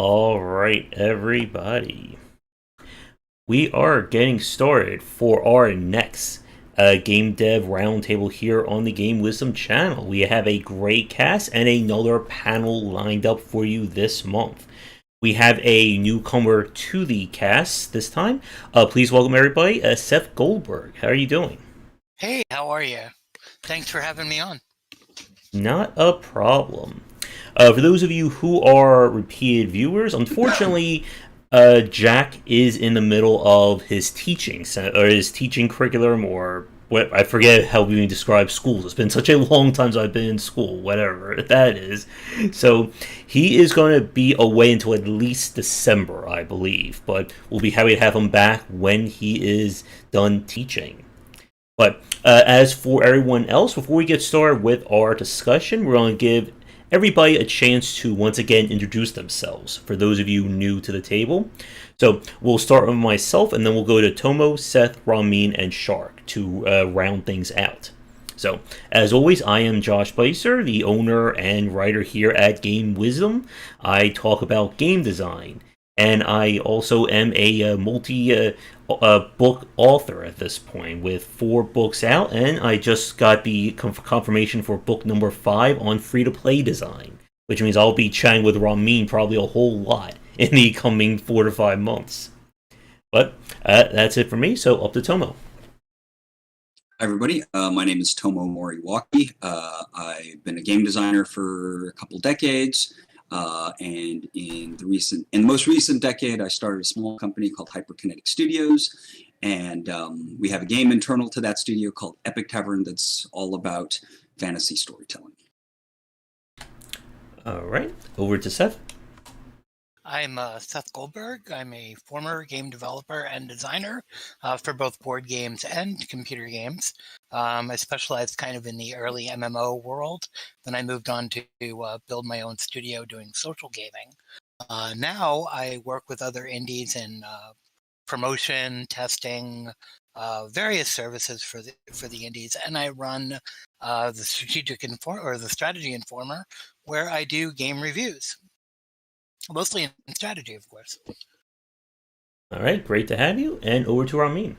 All right, everybody. We are getting started for our next Game Dev Roundtable here on the Game Wisdom channel. We have a great cast and another panel lined up for you this month. We have a newcomer to the cast this time. Please welcome everybody, Seth Goldberg. How are you doing? Hey, how are you? Thanks for having me on. Not a problem. For those of you who are repeated viewers, unfortunately, Jack is in the middle of his teaching or his teaching curriculum, or what I forget how we describe schools. It's been such a long time since I've been in school, whatever that is. So he is going to be away until at least December, I believe. But we'll be happy to have him back when he is done teaching. But as for everyone else, before we get started with our discussion, we're going to give everybody a chance to once again introduce themselves for those of you new to the table. So we'll start with myself, and then we'll go to Tomo, Seth, Ramin, and Shark to round things out. So, as always, I am Josh Bicer, the owner and writer here at Game Wisdom. I talk about game design, and I also am a multi book author at this point with 4 books out, and I just got the confirmation for book number 5 on free to play design, which means I'll be chatting with Ramin probably a whole lot in the coming 4 to 5 months. But that's it for me, so up to Tomo. Hi everybody, my name is Tomo Moriwaki. I've been a game designer for a couple decades, and in the most recent decade, I started a small company called Hyperkinetic Studios, and we have a game internal to that studio called Epic Tavern that's all about fantasy storytelling. All right, over to Seth. I'm Seth Goldberg. I'm a former game developer and designer for both board games and computer games. I specialized kind of in the early MMO world. Then I moved on to build my own studio doing social gaming. Now I work with other indies in promotion, testing, various services for the indies, and I run the strategy informer, where I do game reviews. Mostly in strategy, of course. All right, great to have you, and over to Ramin.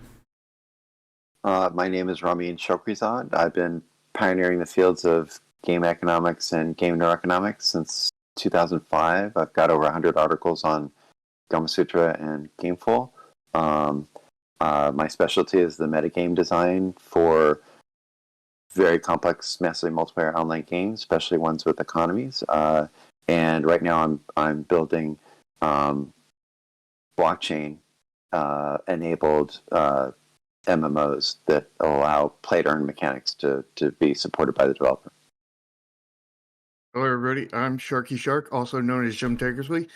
My name is Ramin Shokrizad. I've been pioneering the fields of game economics and game neuroeconomics since 2005. I've got over 100 articles on Gamasutra and Gameful. My specialty is the metagame design for very complex, massively multiplayer online games, especially ones with economies. And right now I'm building blockchain enabled MMOs that allow play-to-earn mechanics to be supported by the developer. Hello everybody, I'm Sharky Shark, also known as Jim Tankersley,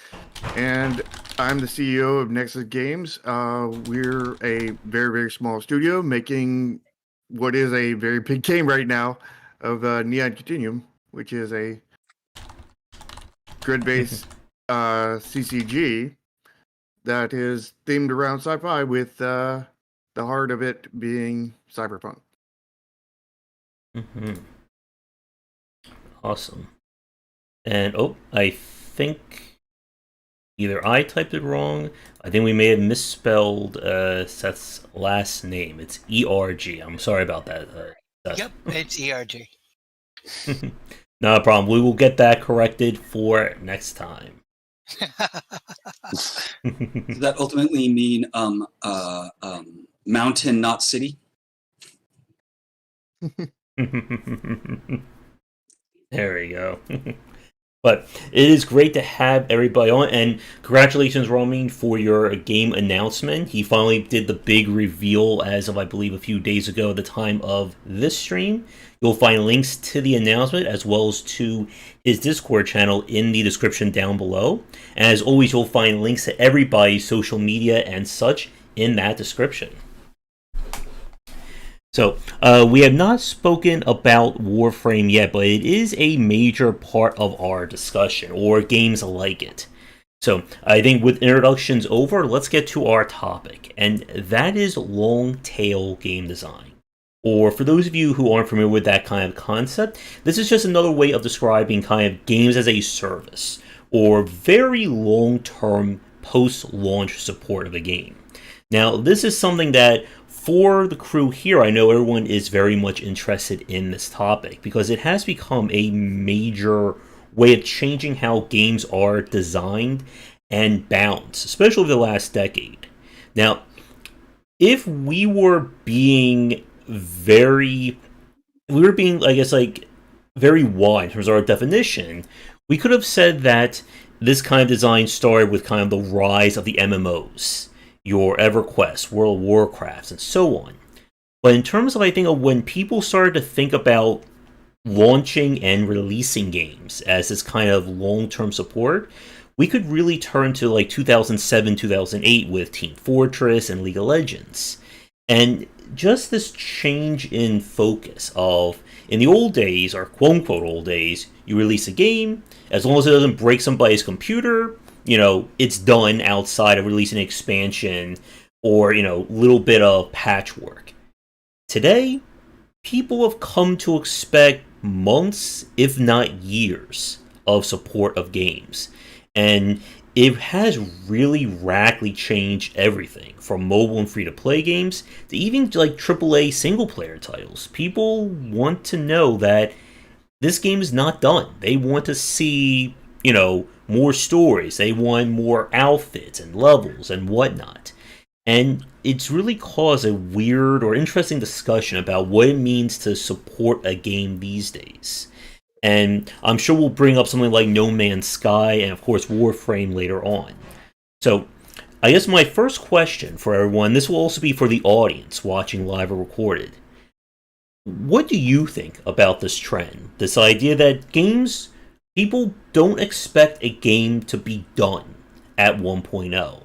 and I'm the CEO of Nexus Games. We're a very, very small studio making what is a very big game right now of Neon Continuum, which is a grid-based CCG that is themed around sci-fi with the heart of it being cyberpunk. Mm-hmm. Awesome. And I think either I typed it wrong. I think we may have misspelled Seth's last name. It's ERG. I'm sorry about that. Yep, it's ERG. Not a problem. We will get that corrected for next time. Does that ultimately mean mountain, not city? There we go. But it is great to have everybody on, and congratulations, Ramin, for your game announcement. He finally did the big reveal as of, I believe, a few days ago at the time of this stream. You'll find links to the announcement as well as to his Discord channel in the description down below. And as always, you'll find links to everybody's social media and such in that description. So, we have not spoken about Warframe yet, but it is a major part of our discussion, or games like it. So, I think with introductions over, let's get to our topic, and that is long-tail game design. Or, for those of you who aren't familiar with that kind of concept, this is just another way of describing kind of games as a service, or very long-term post-launch support of a game. Now, this is something that for the crew here, I know everyone is very much interested in this topic because it has become a major way of changing how games are designed and balanced, especially over the last decade. Now, if we were being, I guess, like very wide in terms of our definition, we could have said that this kind of design started with kind of the rise of the MMOs, your EverQuest, World of Warcrafts, and so on. But in terms of, I think, of when people started to think about launching and releasing games as this kind of long-term support, we could really turn to like 2007, 2008 with Team Fortress and League of Legends. And just this change in focus of, in the old days, or quote-unquote old days, you release a game, as long as it doesn't break somebody's computer, it's done outside of releasing an expansion or, little bit of patchwork. Today, people have come to expect months, if not years, of support of games. And it has really radically changed everything from mobile and free-to-play games to even like AAA single-player titles. People want to know that this game is not done. They want to see, more stories. They want more outfits and levels and whatnot. And it's really caused a weird or interesting discussion about what it means to support a game these days. And I'm sure we'll bring up something like No Man's Sky and, of course, Warframe later on. So, I guess my first question for everyone, this will also be for the audience watching live or recorded. What do you think about this trend? This idea that people don't expect a game to be done at 1.0.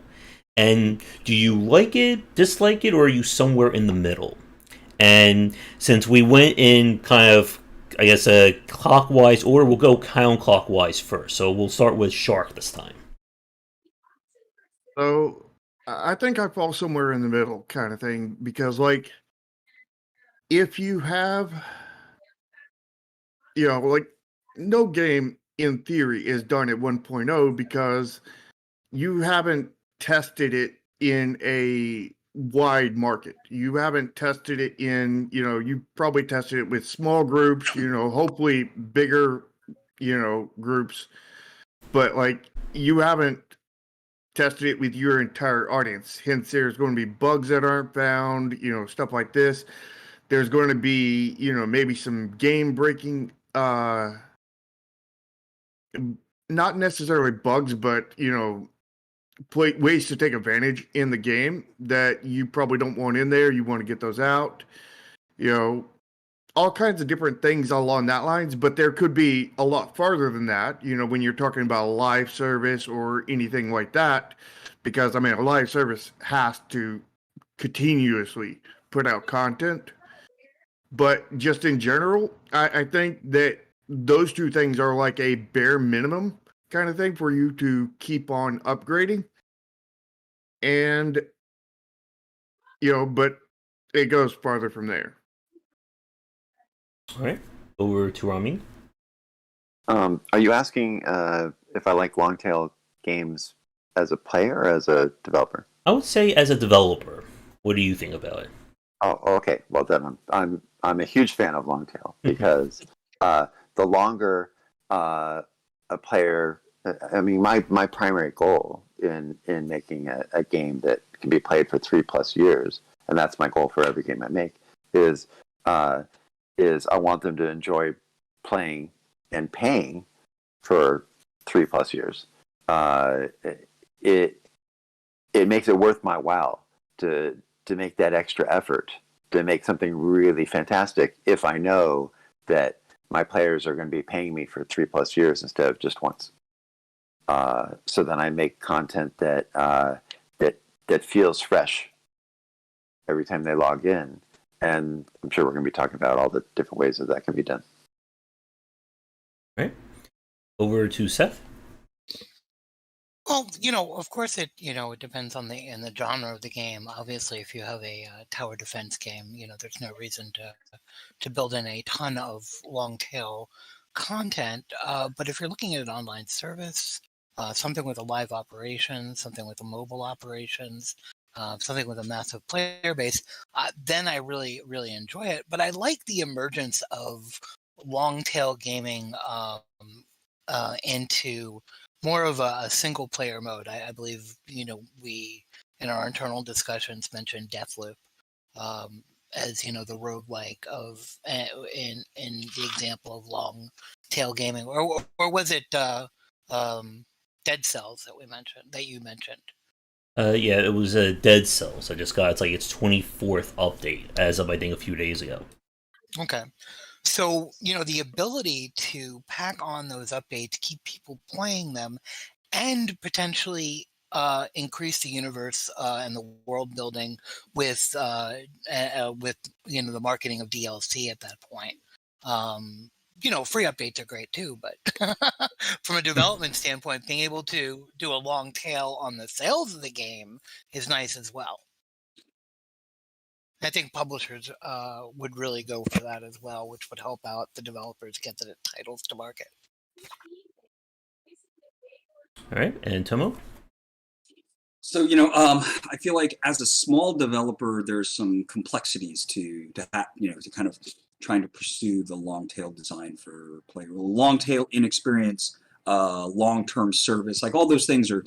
And do you like it, dislike it, or are you somewhere in the middle? And since we went in kind of, I guess, a clockwise order, we'll go counterclockwise first. So we'll start with Shark this time. So I think I fall somewhere in the middle kind of thing because, like, if you have, like, no game in theory is done at 1.0 because you haven't tested it in a wide market. You haven't tested it in, you probably tested it with small groups, hopefully bigger, groups, but like you haven't tested it with your entire audience. Hence, there's going to be bugs that aren't found, stuff like this. There's going to be, maybe some game breaking, not necessarily bugs, but, ways to take advantage in the game that you probably don't want in there. You want to get those out, all kinds of different things along that lines. But there could be a lot farther than that, when you're talking about a live service or anything like that, because a live service has to continuously put out content. But just in general, I think that those two things are like a bare minimum kind of thing for you to keep on upgrading. And, but it goes farther from there. All right. Over to Ramin. Are you asking if I like long tail games as a player or as a developer? I would say as a developer. What do you think about it? Oh, okay. Well, then I'm a huge fan of long tail because the longer a player, my primary goal in making a game that can be played for 3+ years, and that's my goal for every game I make, is I want them to enjoy playing and paying for 3+ years. It makes it worth my while to make that extra effort to make something really fantastic if I know that my players are going to be paying me for 3+ years instead of just once. So then I make content that feels fresh every time they log in, and I'm sure we're going to be talking about all the different ways that can be done. All right. Over to Seth. Well, of course it depends on the genre of the game. Obviously, if you have a tower defense game, there's no reason to build in a ton of long tail content. But if you're looking at an online service, something with a live operation, something with a mobile operations, something with a massive player base, then I really, really enjoy it. But I like the emergence of long tail gaming into more of a single player mode. I believe, we in our internal discussions mentioned Deathloop as the roguelike of in the example of long tail gaming, or was it Dead Cells that you mentioned? Yeah, it was Dead Cells. I just got its 24th update as of I think a few days ago. Okay. So, the ability to pack on those updates, keep people playing them, and potentially increase the universe and the world building with the marketing of DLC at that point. Free updates are great too, but from a development standpoint, being able to do a long tail on the sales of the game is nice as well. I think publishers would really go for that as well, which would help out the developers get the titles to market. All right, and Tomo? So, I feel like as a small developer, there's some complexities to kind of trying to pursue the long tail design for player, long tail inexperience, long-term service, like all those things are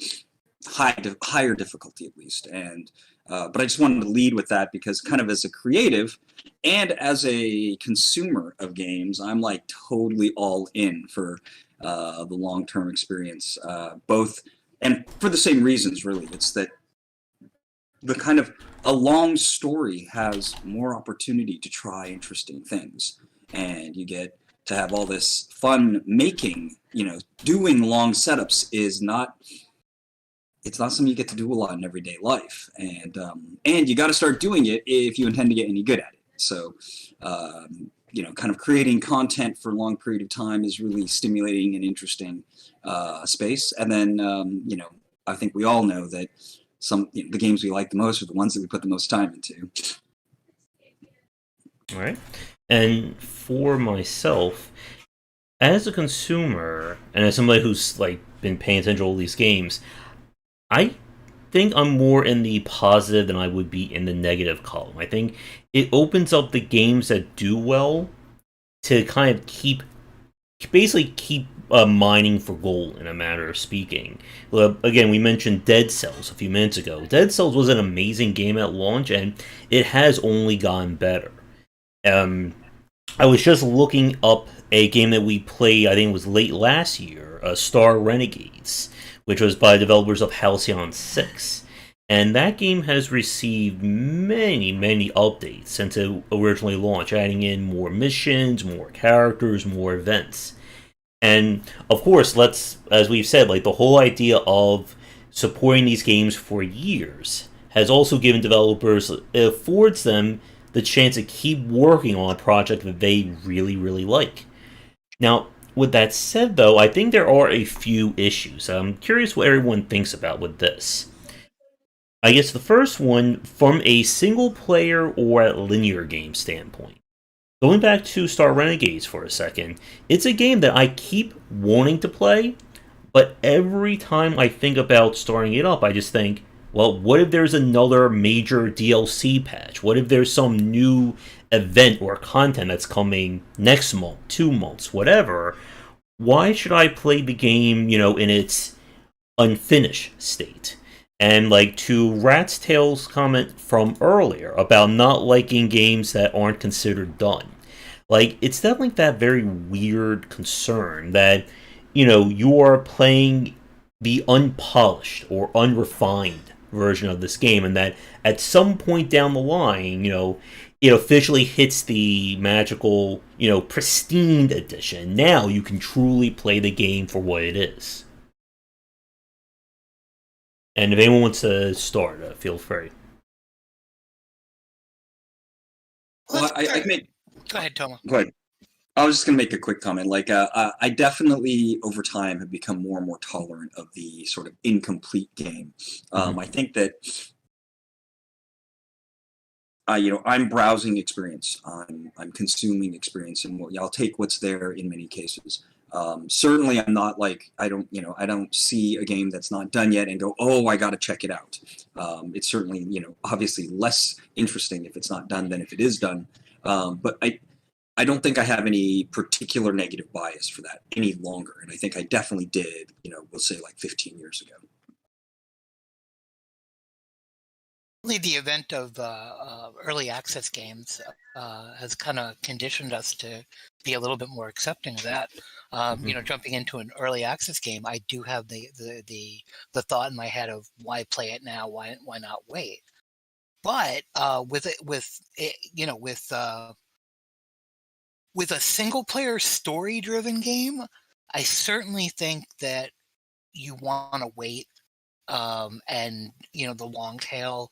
higher difficulty at least. And but I just wanted to lead with that because kind of as a creative and as a consumer of games, I'm like totally all in for the long-term experience, both and for the same reasons, really. It's that the kind of a long story has more opportunity to try interesting things, and you get to have all this fun making. Doing long setups is not. It's not something you get to do a lot in everyday life, and you got to start doing it if you intend to get any good at it. So, kind of creating content for a long period of time is really stimulating and interesting space. And then, I think we all know that the games we like the most are the ones that we put the most time into. All right, and for myself, as a consumer and as somebody who's been paying attention to all these games, I think I'm more in the positive than I would be in the negative column. I think it opens up the games that do well to kind of keep mining for gold, in a matter of speaking. Well, again, we mentioned Dead Cells a few minutes ago. Dead Cells was an amazing game at launch, and it has only gotten better. I was just looking up a game that we played, I think it was late last year, Star Renegades, which was by developers of Halcyon 6. And that game has received many, many updates since it originally launched, adding in more missions, more characters, more events. And of course, as we've said, the whole idea of supporting these games for years has also given developers, it affords them the chance to keep working on a project that they really, really like. Now, with that said, though, I think there are a few issues. I'm curious what everyone thinks about with this. I guess the first one, from a single player or a linear game standpoint. Going back to Star Renegades for a second, it's a game that I keep wanting to play, but every time I think about starting it up, I just think, well, what if there's another major DLC patch? What if there's some new event or content that's coming next month, 2 months, whatever? Why should I play the game, in its unfinished state? And to Rat's Tail's comment from earlier about not liking games that aren't considered done. It's definitely that very weird concern that, you are playing the unpolished or unrefined version of this game, and that at some point down the line, it officially hits the magical, pristine edition. Now you can truly play the game for what it is. And if anyone wants to start, feel free. Well, Go ahead, Tomo. Go ahead. I was just going to make a quick comment. I definitely, over time, have become more and more tolerant of the sort of incomplete game. I think that, I'm browsing experience. I'm consuming experience, and I'll take what's there in many cases. Certainly, I'm not like I don't see a game that's not done yet and go, oh, I got to check it out. It's certainly obviously less interesting if it's not done than if it is done. But I don't think I have any particular negative bias for that any longer, and I think I definitely did. We'll say like 15 years ago. The event of early access games has kind of conditioned us to be a little bit more accepting of that. Jumping into an early access game, I do have the thought in my head of why play it now, why not wait? But with a single player story driven game, I certainly think that you want to wait, and the long tail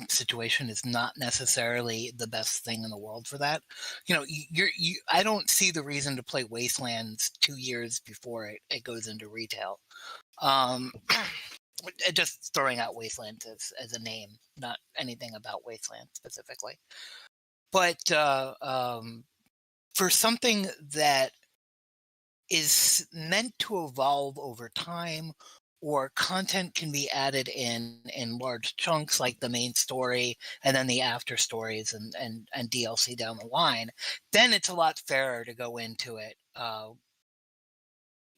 situation is not necessarily the best thing in the world for that. I don't see the reason to play Wastelands 2 years before it goes into retail. Just throwing out Wastelands as a name, not anything about Wasteland specifically. But for something that is meant to evolve over time, or content can be added in large chunks like the main story and then the after stories and DLC down the line, then it's a lot fairer to go into it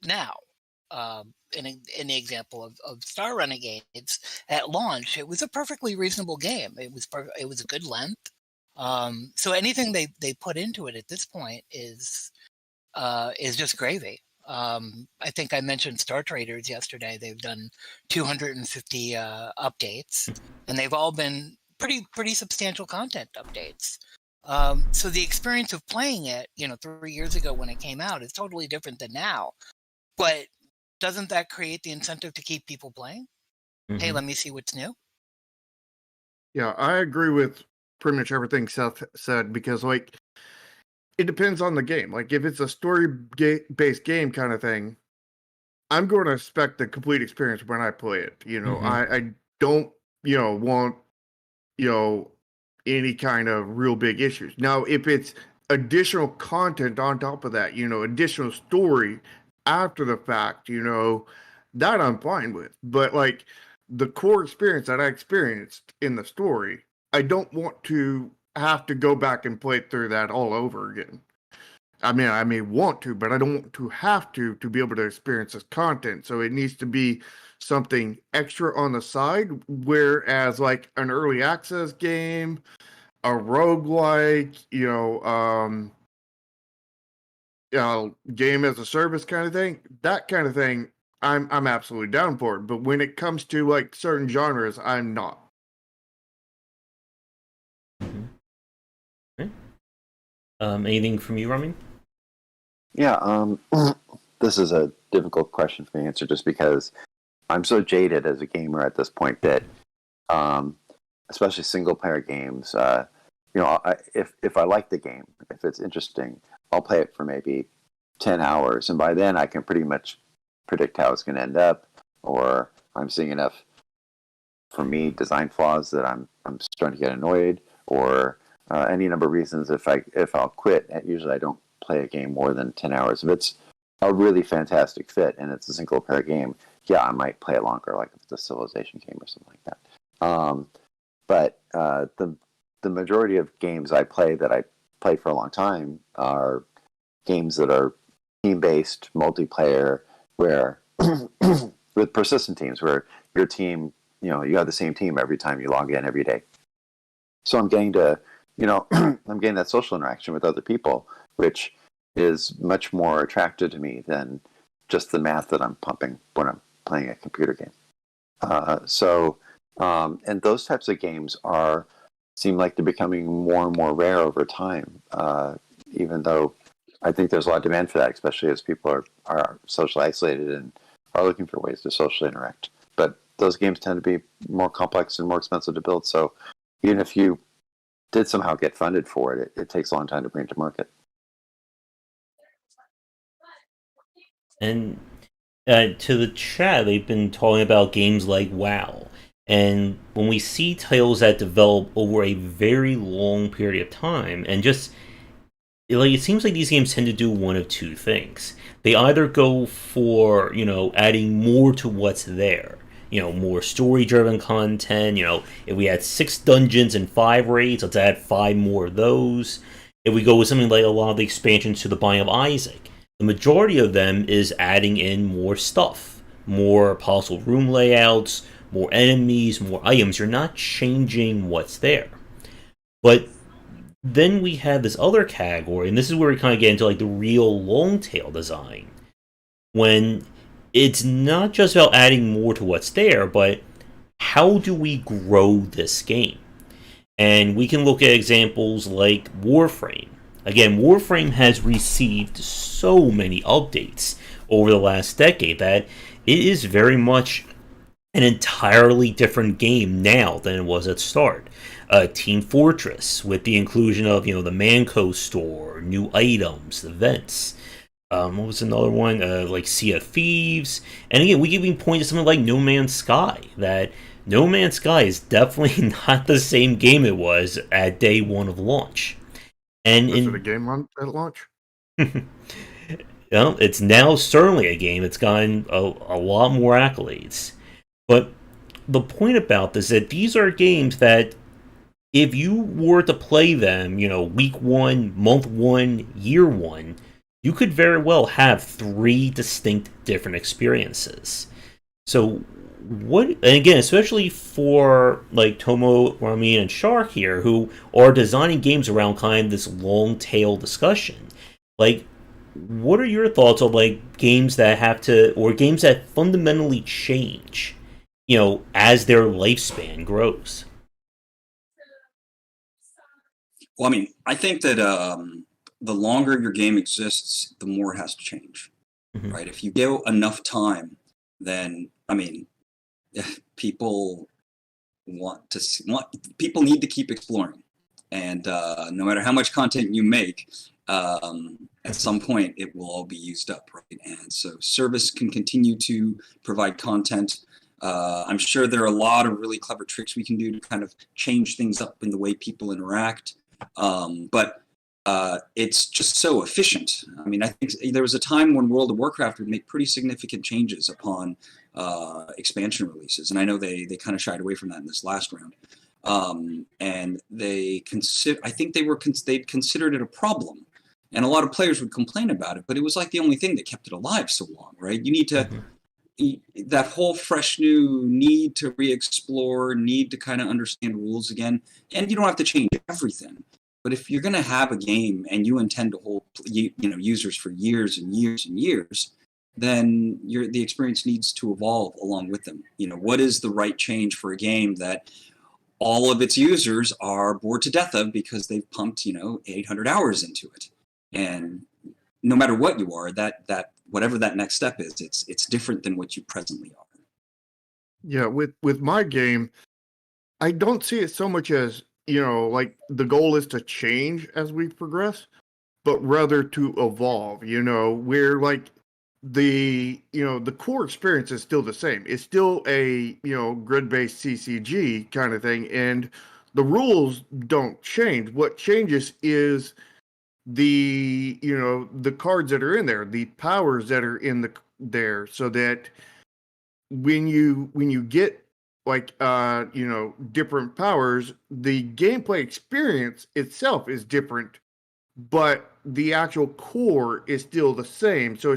now. In the example of Star Renegades, at launch, it was a perfectly reasonable game. It was a good length. So anything they put into it at this point is just gravy. I think I mentioned Star Traders yesterday. They've done 250 updates, and they've all been pretty substantial content updates. So the experience of playing it, 3 years ago when it came out, is totally different than now. But doesn't that create the incentive to keep people playing? Mm-hmm. Hey, let me see what's new. Yeah, I agree with pretty much everything Seth said, because it depends on the game. Like, if it's a story-based game kind of thing, I'm going to expect the complete experience when I play it. Mm-hmm. I don't, want, any kind of real big issues. Now, if it's additional content on top of that, additional story after the fact, that I'm fine with. But, the core experience that I experienced in the story, I don't want to have to go back and play through that all over again. I mean, I may want to, but I don't want to have to be able to experience this content. So it needs to be something extra on the side, whereas like an early access game, a roguelike, game as a service kind of thing, that kind of thing, I'm absolutely down for it. But when it comes to like certain genres, I'm not. Anything from you, Rami? Yeah, this is a difficult question for me to answer, just because I'm so jaded as a gamer at this point that, especially single-player games, if I like the game, if it's interesting, I'll play it for maybe 10 hours, and by then I can pretty much predict how it's going to end up, or I'm seeing enough, for me, design flaws that I'm starting to get annoyed, or any number of reasons. If I'll quit, usually I don't play a game more than 10 hours. If it's a really fantastic fit and it's a single player game, yeah, I might play it longer, like if it's a Civilization game or something like that. But the majority of games I play that I played for a long time are games that are team-based, multiplayer, where with persistent teams, where your team, you have the same team every time you log in every day. So I'm getting to, I'm getting that social interaction with other people, which is much more attractive to me than just the math that I'm pumping when I'm playing a computer game. And those types of games seem like they're becoming more and more rare over time, even though I think there's a lot of demand for that, especially as people are socially isolated and are looking for ways to socially interact. But those games tend to be more complex and more expensive to build. So even if you did somehow get funded for it, it takes a long time to bring it to market. And to the chat, they've been talking about games like WoW. And when we see titles that develop over a very long period of time, and just like it seems like these games tend to do one of two things. They either go for, adding more to what's there. More story driven content. If we had 6 dungeons and 5 raids, let's add 5 more of those. If we go with something like a lot of the expansions to the Binding of Isaac, the majority of them is adding in more stuff, more possible room layouts, more enemies, more items. You're not changing what's there. But then we have this other category, and this is where we kind of get into like the real long tail design, when it's not just about adding more to what's there, but how do we grow this game? And we can look at examples like Warframe. Again, Warframe has received so many updates over the last decade that it is very much an entirely different game now than it was at start. Team Fortress, with the inclusion of the Manco store, new items, events. What was another one? Like Sea of Thieves. And again, we can even point to something like No Man's Sky. That No Man's Sky is definitely not the same game it was at day one of launch. And Was it a game at launch? It's now certainly a game. It's gotten a lot more accolades. But the point about this is that these are games that if you were to play them, week one, month one, year one, you could very well have 3 distinct different experiences. So and again, especially for like Tomo, Ramin, and Shark here, who are designing games around kind of this long tail discussion, like, what are your thoughts on like games that have to, or games that fundamentally change, as their lifespan grows? Well, I mean, I think that the longer your game exists, the more it has to change, right? If you give enough time, then I mean, people people need to keep exploring, and no matter how much content you make, at some point it will all be used up, right? And so service can continue to provide content. I'm sure there are a lot of really clever tricks we can do to kind of change things up in the way people interact. But it's just so efficient. I mean, I think there was a time when World of Warcraft would make pretty significant changes upon expansion releases, and I know they kind of shied away from that in this last round. And I think they'd considered it a problem, and a lot of players would complain about it. But it was like the only thing that kept it alive so long, right? You need to. That whole fresh new need to re-explore, need to kind of understand rules again, and you don't have to change everything. But if you're going to have a game and you intend to hold users for years and years and years, then the experience needs to evolve along with them. What is the right change for a game that all of its users are bored to death of because they've pumped 800 hours into it? And no matter what you are, that whatever that next step is, it's different than what you presently are. Yeah, with my game, I don't see it so much as, like the goal is to change as we progress, but rather to evolve, where like the core experience is still the same. It's still a, grid-based CCG kind of thing, and the rules don't change. What changes is the cards that are in there, the powers that are in there, so that when you get like different powers, the gameplay experience itself is different, but the actual core is still the same. So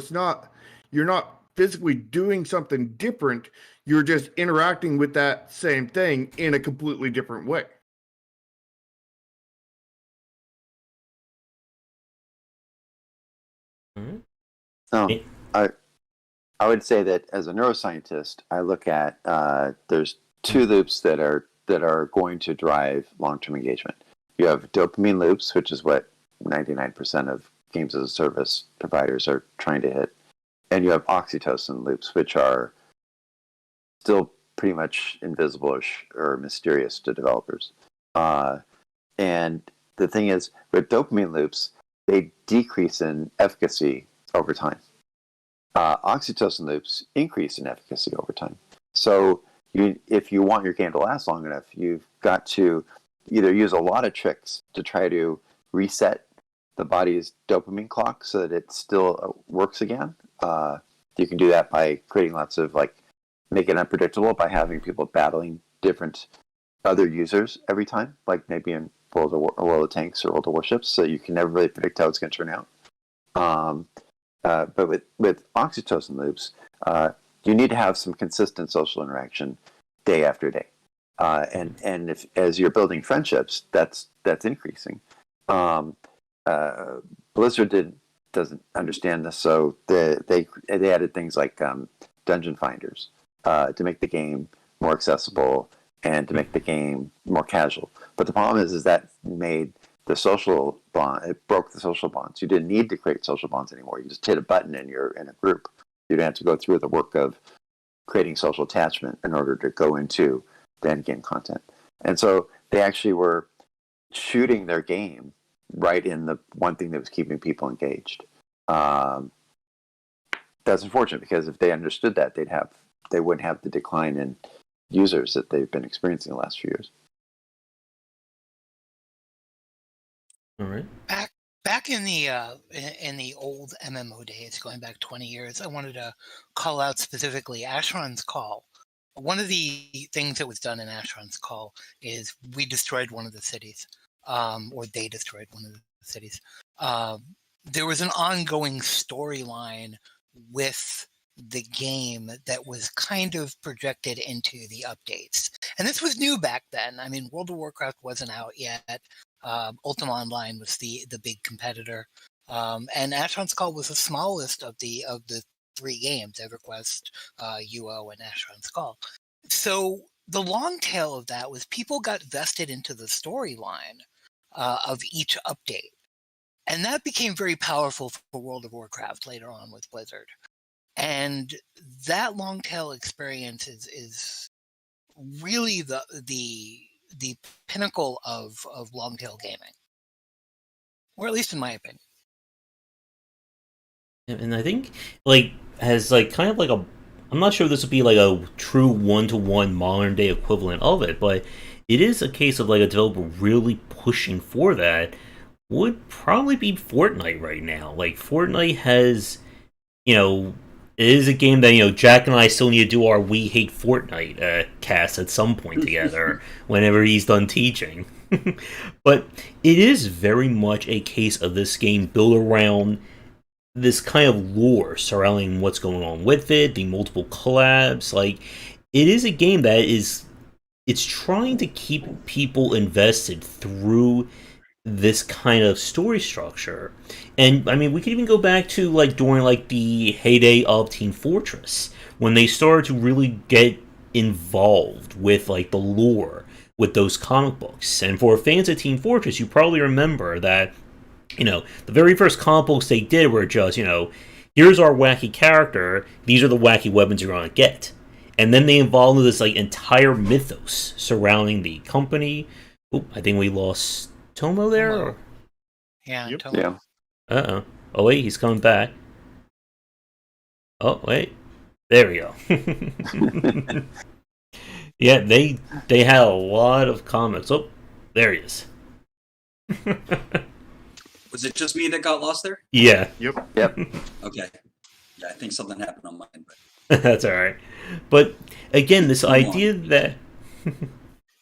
you're not physically doing something different, you're just interacting with that same thing in a completely different way. So I would say that as a neuroscientist, I look at there's 2 loops that are going to drive long-term engagement. You have dopamine loops, which is what 99% of games as a service providers are trying to hit, and you have oxytocin loops, which are still pretty much invisible or mysterious to developers. And the thing is, with dopamine loops, they decrease in efficacy over time. Oxytocin loops increase in efficacy over time. So if you want your game to last long enough, you've got to either use a lot of tricks to try to reset the body's dopamine clock so that it still works again. You can do that by creating lots of make it unpredictable by having people battling different other users every time, like maybe in World of Tanks or World of Warships, so you can never really predict how it's going to turn out. But with oxytocin loops, you need to have some consistent social interaction day after day, and if as you're building friendships, that's increasing. Blizzard doesn't understand this, so they added things like dungeon finders to make the game more accessible and to make the game more casual. But the problem is that made the social bond. It broke the social bonds. You didn't need to create social bonds anymore. You just hit a button and you're in a group. You didn't have to go through the work of creating social attachment in order to go into the end game content. And so they actually were shooting their game right in the one thing that was keeping people engaged. That's unfortunate, because if they understood that, they wouldn't have the decline in users that they've been experiencing the last few years. All right. Back in the old MMO days, going back 20 years, I wanted to call out specifically Asheron's Call. One of the things that was done in Asheron's Call is we destroyed one of the cities, or they destroyed one of the cities. There was an ongoing storyline with the game that was kind of projected into the updates. And this was new back then. I mean, World of Warcraft wasn't out yet. Ultima Online was the big competitor. And Asheron's Call was the smallest of the three games, EverQuest, UO, and Asheron's Call. So the long tail of that was people got vested into the storyline of each update. And that became very powerful for World of Warcraft later on with Blizzard. And that long tail experience is really the pinnacle of long tail gaming, or at least in my opinion. And I think has kind of I'm not sure if this would be a true one-to-one modern day equivalent of it, but it is a case of a developer really pushing for that. Would probably be Fortnite right now. Fortnite has, it is a game that, Jack and I still need to do our We Hate Fortnite cast at some point together whenever he's done teaching. But it is very much a case of this game built around this kind of lore surrounding what's going on with it, the multiple collabs. It is a game that it's trying to keep people invested through this kind of story structure. And I mean, we could even go back to during the heyday of Team Fortress, when they started to really get involved with the lore with those comic books. And for fans of Team Fortress, you probably remember that the very first comic books they did were just here's our wacky character, these are the wacky weapons you're gonna get. And then they evolved into this entire mythos surrounding the company. Oh, I think we lost Tomo there? Or? Yeah, Yep. Tomo. Yeah. Uh-oh. Oh, wait, he's coming back. Oh, wait. There we go. Yeah, they had a lot of comments. Oh, there he is. Was it just me that got lost there? Yeah. Yep. Okay. Yeah, I think something happened on mine, but That's all right. But again, this idea that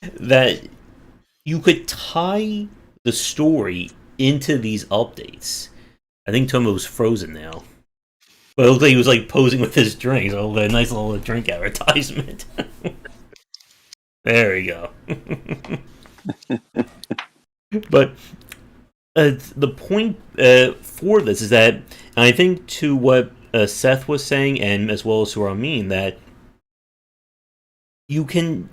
that you could tie the story into these updates. I think Tomo's frozen now. But it looked like he was posing with his drink. So a nice little drink advertisement. There we go. But the point for this is that, and I think to what Seth was saying, and as well as to Ramin, that you can,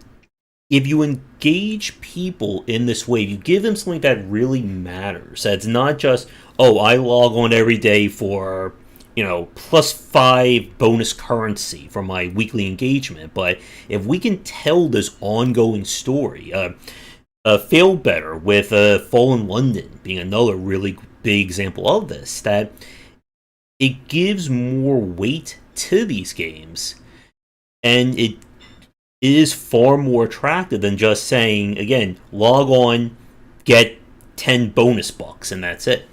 if you engage people in this way, you give them something that really matters. That's not just, oh, I log on every day for, +5 bonus currency for my weekly engagement. But if we can tell this ongoing story, Fail Better with Fallen London being another really big example of this, that it gives more weight to these games, and it is far more attractive than just saying, again, log on, get 10 bonus bucks, and that's it.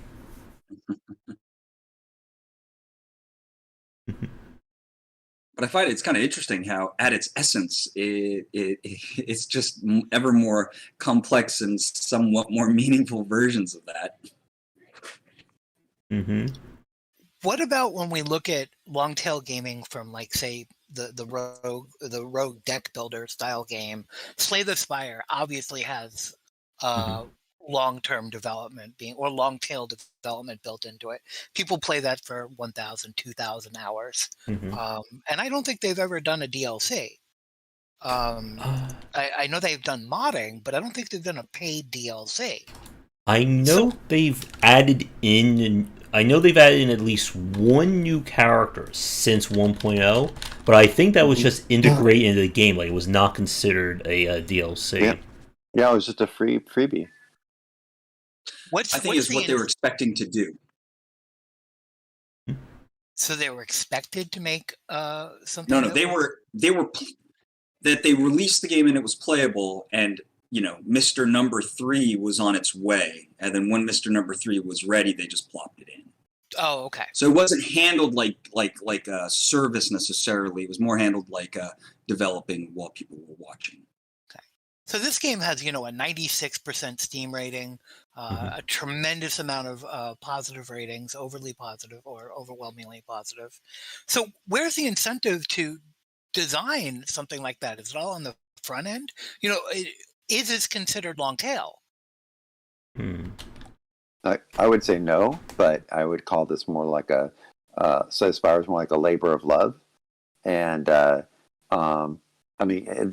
But I find it's kind of interesting how, at its essence, it's just ever more complex and somewhat more meaningful versions of that. Mm-hmm. What about when we look at long tail gaming from, like, say, the rogue deck builder style game? Slay the Spire obviously has long-term development or long tail development built into it. People play that for 1,000, 2,000 hours, and I don't think they've ever done a DLC. I know they've done modding, but I don't think they've done a paid DLC. I know they've added in. I know they've added in at least one new character since 1.0, but I think that was just integrated into the game. Like, it was not considered a DLC. Yeah, it was just a freebie. I think is what they were expecting to do. So they were expected to make something. No, they were that they released the game and it was playable, and Mr. Number 3 was on its way, and then when Mr. Number 3 was ready, they just plopped it in. Oh, okay. So it wasn't handled like a service necessarily. It was more handled like developing while people were watching. Okay. So this game has, a 96% Steam rating, a tremendous amount of positive ratings, overly positive or overwhelmingly positive. So where's the incentive to design something like that? Is it all on the front end? Is this considered long tail? I would say no, but I would call this more like Slay the Spire is more like a labor of love. And, they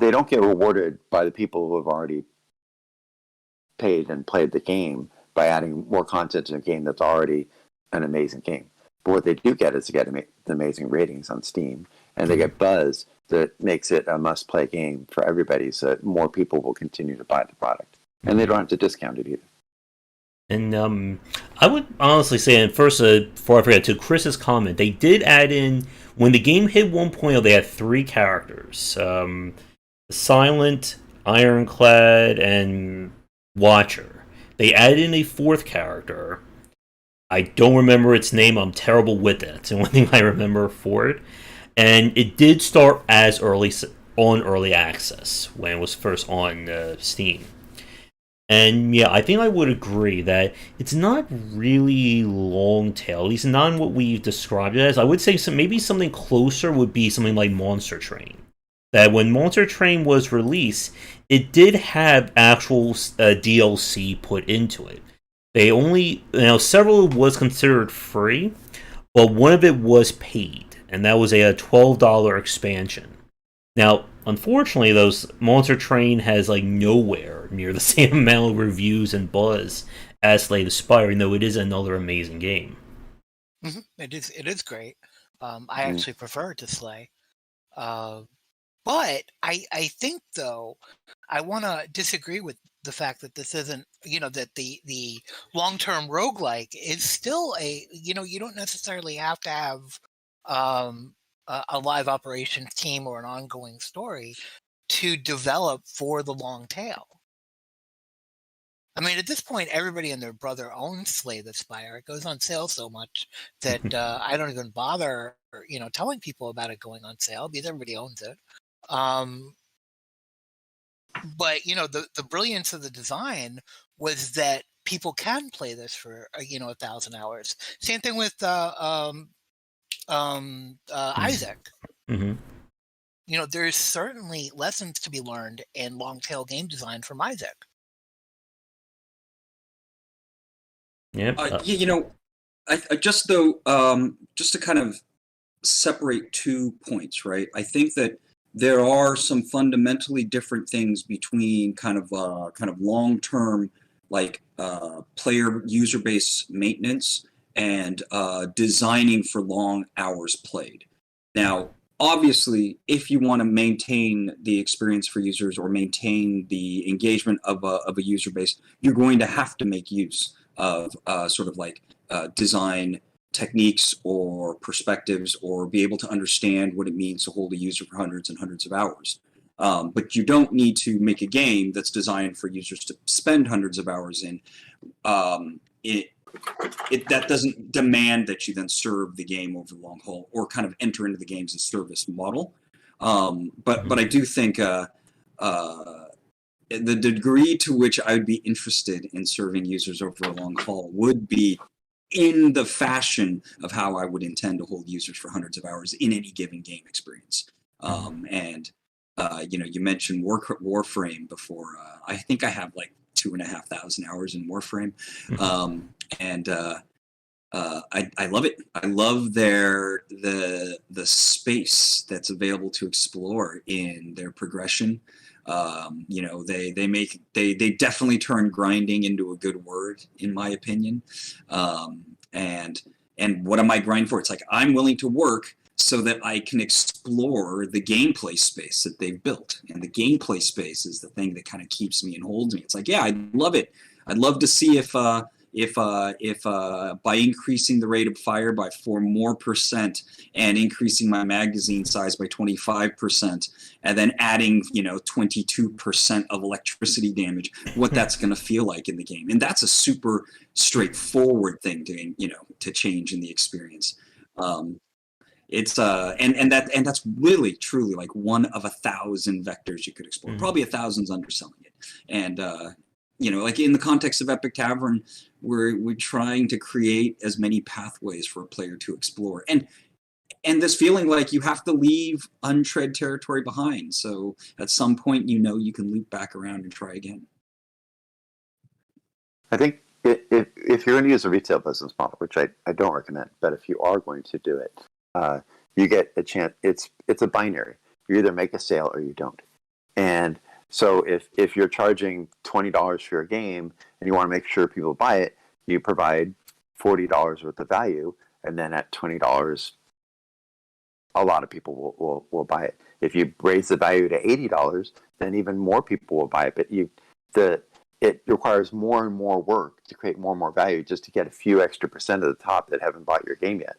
don't get rewarded by the people who have already paid and played the game by adding more content to a game that's already an amazing game. But what they do get is to get the amazing ratings on Steam, and they get buzz that makes it a must-play game for everybody, so that more people will continue to buy the product. And they don't have to discount it either. And I would honestly say, and first, before I forget, to Chris's comment, they did add in, when the game hit 1.0, they had 3 characters. Silent, Ironclad, and Watcher. They added in a 4th character. I don't remember its name. I'm terrible with it. It's the only thing I remember for it. And it did start as early access when it was first on Steam. And yeah, I think I would agree that it's not really long tail, at least not in what we've described it as. I would say maybe something closer would be something like Monster Train. That when Monster Train was released, it did have actual DLC put into it. They only, several was considered free, but one of it was paid, and that was a $12 expansion. Now, unfortunately, those Monster Train has nowhere near the same amount of reviews and buzz as Slay the Spire, even though it is another amazing game. It is great. I actually prefer it to Slay. But I think, though, I want to disagree with the fact that this isn't, that the long-term roguelike is still you don't necessarily have to have a live operations team or an ongoing story to develop for the long tail. I mean, at this point, everybody and their brother owns Slay the Spire. It goes on sale so much that I don't even bother, telling people about it going on sale because everybody owns it. But the brilliance of the design was that people can play this for 1,000 hours. Same thing with Isaac. There's certainly lessons to be learned in long tail game design from Isaac. Yeah. I just to kind of separate 2 points, right? I think that there are some fundamentally different things between kind of long-term player user base maintenance and designing for long hours played. Now, obviously, if you want to maintain the experience for users or maintain the engagement of a user base, you're going to have to make use of design techniques or perspectives, or be able to understand what it means to hold a user for hundreds and hundreds of hours. But you don't need to make a game that's designed for users to spend hundreds of hours in that doesn't demand that you then serve the game over the long haul or kind of enter into the game as a service model. But I do think the degree to which I would be interested in serving users over a long haul would be in the fashion of how I would intend to hold users for hundreds of hours in any given game experience. You mentioned Warframe before. I think I have like 2,500 hours in Warframe, I love it. I love the space that's available to explore in their progression. They definitely turn grinding into a good word, in my opinion. And what am I grinding for? It's like I'm willing to work so that I can explore the gameplay space that they've built, and the gameplay space is the thing that kind of keeps me and holds me. It's like, yeah, I love it. I'd love to see if by increasing the rate of fire by 4% and increasing my magazine size by 25% and then adding 22% of electricity damage, what that's going to feel like in the game. And that's a super straightforward thing to change in the experience. It's that's really truly like one of 1,000 vectors you could explore. Probably 1,000's underselling it. And like in the context of Epic Tavern, we're trying to create as many pathways for a player to explore, and this feeling like you have to leave untread territory behind. So at some point, you can loop back around and try again. I think if you're going to use a retail business model, which I don't recommend, but if you are going to do it, you get a chance. It's a binary. You either make a sale or you don't. And so if you're charging $20 for your game and you want to make sure people buy it, you provide $40 worth of value, and then at $20, a lot of people will buy it. If you raise the value to $80, then even more people will buy it. But it requires more and more work to create more and more value just to get a few extra percent of the top that haven't bought your game yet.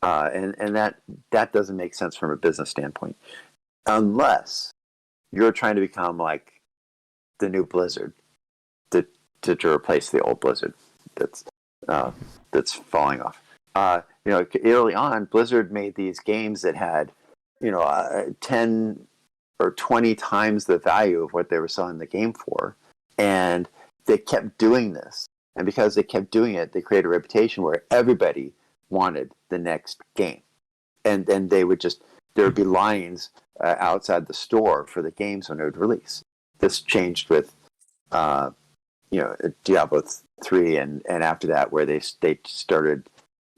And that doesn't make sense from a business standpoint, unless you're trying to become like the new Blizzard to replace the old Blizzard that's falling off. Early on, Blizzard made these games that had 10 or 20 times the value of what they were selling the game for, and they kept doing this. And because they kept doing it, they created a reputation where everybody wanted the next game, and then there would be lines outside the store for the games when it would release. This changed with Diablo 3 and after that, where they started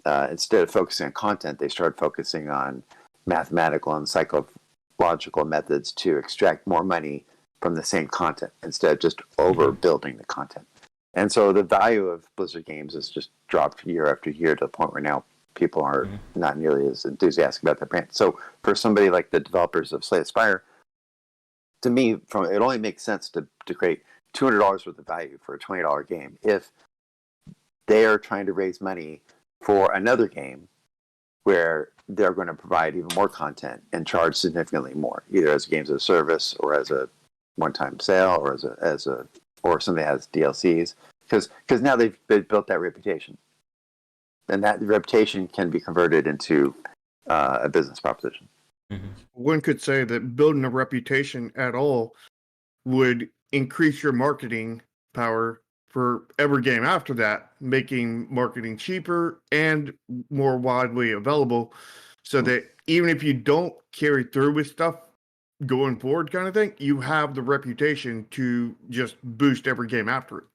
instead of focusing on content, they started focusing on mathematical and psychological methods to extract more money from the same content instead of just overbuilding the content. And so the value of Blizzard games has just dropped year after year to the point where now people are not nearly as enthusiastic about their brand. So for somebody like the developers of Slay the Spire, to me, it only makes sense to create $200 worth of value for a $20 game if they are trying to raise money for another game where they're going to provide even more content and charge significantly more, either as games as a service or as a one-time sale or or something that has DLCs, because now they've built that reputation, and that reputation can be converted into a business proposition. One could say that building a reputation at all would increase your marketing power for every game after that, making marketing cheaper and more widely available, so that even if you don't carry through with stuff going forward kind of thing, you have the reputation to just boost every game after it.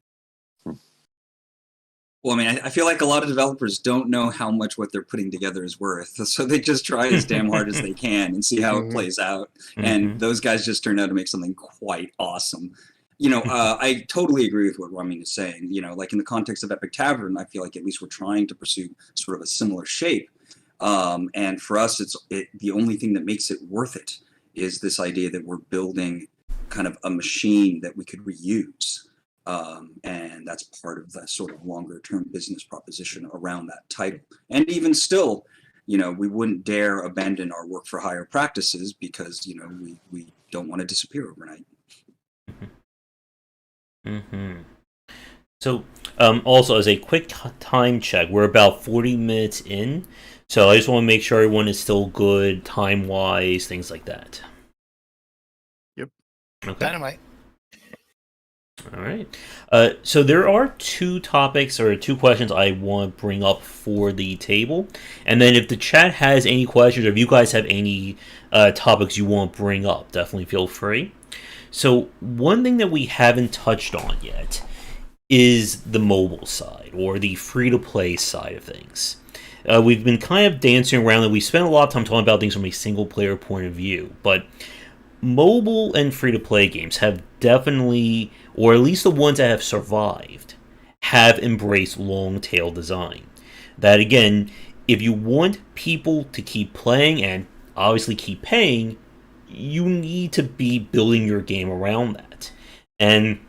Well, I mean, I feel like a lot of developers don't know how much what they're putting together is worth, so they just try as damn hard as they can and see how it plays out. And those guys just turn out to make something quite awesome. I totally agree with what Ramin is saying. Like in the context of Epic Tavern, I feel like at least we're trying to pursue sort of a similar shape. And for us, the only thing that makes it worth it is this idea that we're building kind of a machine that we could reuse. And that's part of the sort of longer term business proposition around that title. And even still, we wouldn't dare abandon our work for hire practices because, we don't want to disappear overnight. So Also, as a quick time check, we're about 40 minutes in, so I just want to make sure everyone is still good time-wise, things like that. Yep. Okay. Dynamite. All right. So there are two topics or two questions I want to bring up for the table, and then if the chat has any questions or if you guys have any topics you want to bring up, definitely feel free. So one thing that we haven't touched on yet is the mobile side or the free-to-play side of things. We've been kind of dancing around, and we spent a lot of time talking about things from a single-player point of view, but mobile and free-to-play games have definitely, or at least the ones that have survived, have embraced long-tail design. That again, if you want people to keep playing and obviously keep paying, you need to be building your game around that. And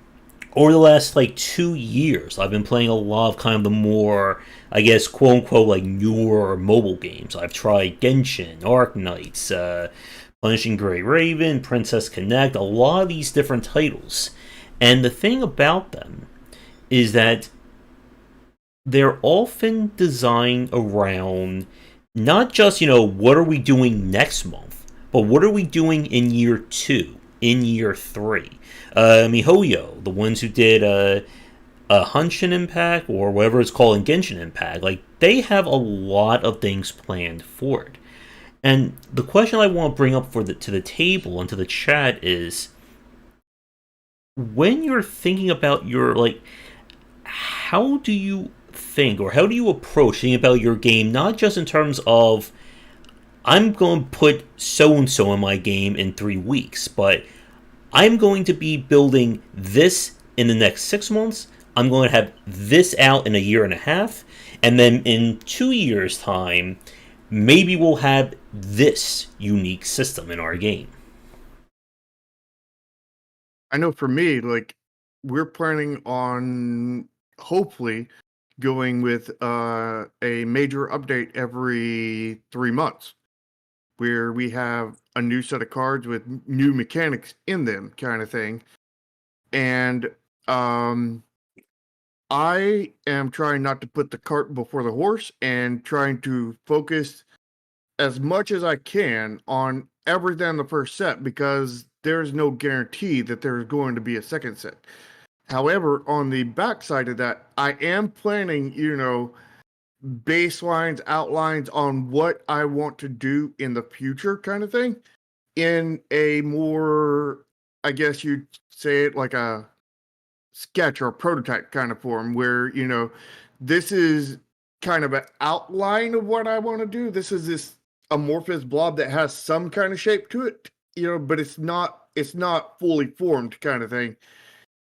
over the last like 2 years, I've been playing a lot of kind of the more, I guess, quote unquote, like newer mobile games. I've tried Genshin, Arc Knights, Punishing Grey Raven, Princess Connect, a lot of these different titles. And the thing about them is that they're often designed around not just, what are we doing next month, but what are we doing in year 2, in year 3. MiHoYo, the ones who did Henshin Impact or whatever it's called in Genshin Impact, like they have a lot of things planned for it. And the question I want to bring up to the table and to the chat is, when you're thinking about your how do you think or how do you approach thinking about your game, not just in terms of I'm going to put so and so in my game in 3 weeks, but I'm going to be building this in the next 6 months. I'm going to have this out in a year and a half. And then in 2 years' time, maybe we'll have this unique system in our game. I know for me, like, we're planning on hopefully going with a major update every 3 months, where we have a new set of cards with new mechanics in them, kind of thing. And I am trying not to put the cart before the horse and trying to focus as much as I can on everything in the first set, because there's no guarantee that there's going to be a second set. However, on the backside of that, I am planning, baselines, outlines on what I want to do in the future, kind of thing, in a more, I guess you'd say it like a sketch or a prototype kind of form, where, this is kind of an outline of what I want to do. This is this amorphous blob that has some kind of shape to it, but it's not fully formed, kind of thing.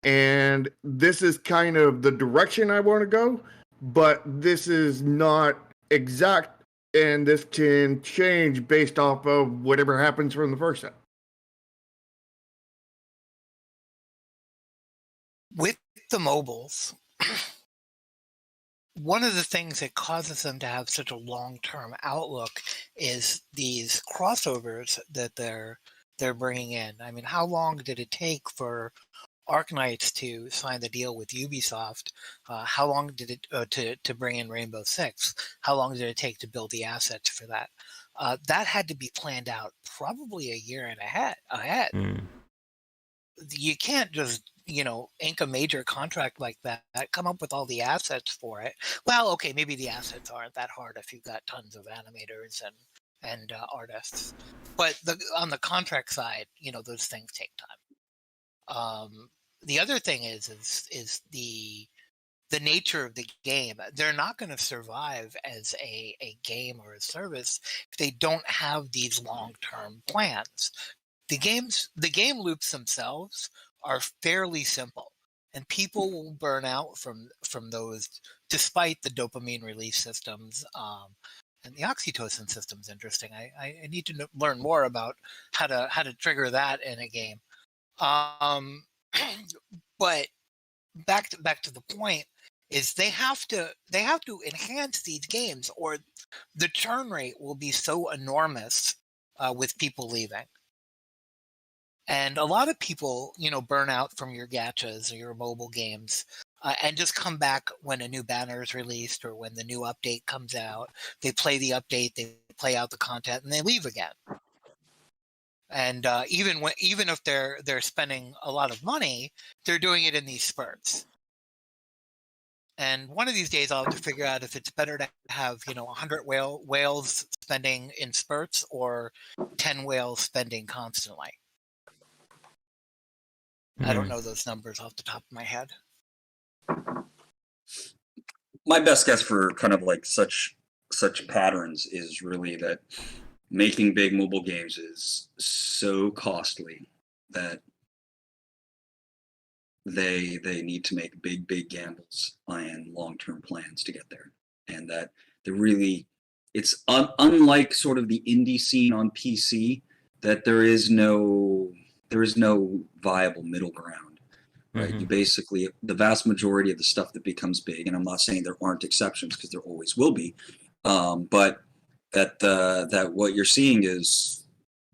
And this is kind of the direction I want to go, but this is not exact, and this can change based off of whatever happens from the first set. With the mobiles, one of the things that causes them to have such a long-term outlook is these crossovers that they're bringing in. I mean, how long did it take for Arc Knights to sign the deal with Ubisoft? How long did it to bring in Rainbow Six? How long did it take to build the assets for that? That had to be planned out probably a year and ahead. You can't just ink a major contract like that, come up with all the assets for it. Well, okay, maybe the assets aren't that hard if you've got tons of animators and artists, but on the contract side, those things take time. The other thing is the nature of the game. They're not going to survive as a game or a service if they don't have these long-term plans. The game loops themselves are fairly simple, and people will burn out from those, despite the dopamine release systems. And the oxytocin system is interesting. I need to learn more about how to trigger that in a game. But back to the point is they have to enhance these games, or the churn rate will be so enormous with people leaving. And a lot of people, burn out from your gachas or your mobile games and just come back when a new banner is released or when the new update comes out. They play the update, they play out the content, and they leave again. And even if they're spending a lot of money, they're doing it in these spurts. And one of these days, I'll have to figure out if it's better to have 100 whales spending in spurts or 10 whales spending constantly. I don't know those numbers off the top of my head. My best guess for kind of like such patterns is really that making big mobile games is so costly that they need to make big gambles and long-term plans to get there, and that it's unlike sort of the indie scene on PC, that there is no viable middle ground, right? You basically, the vast majority of the stuff that becomes big, and I'm not saying there aren't exceptions because there always will be, but that what you're seeing is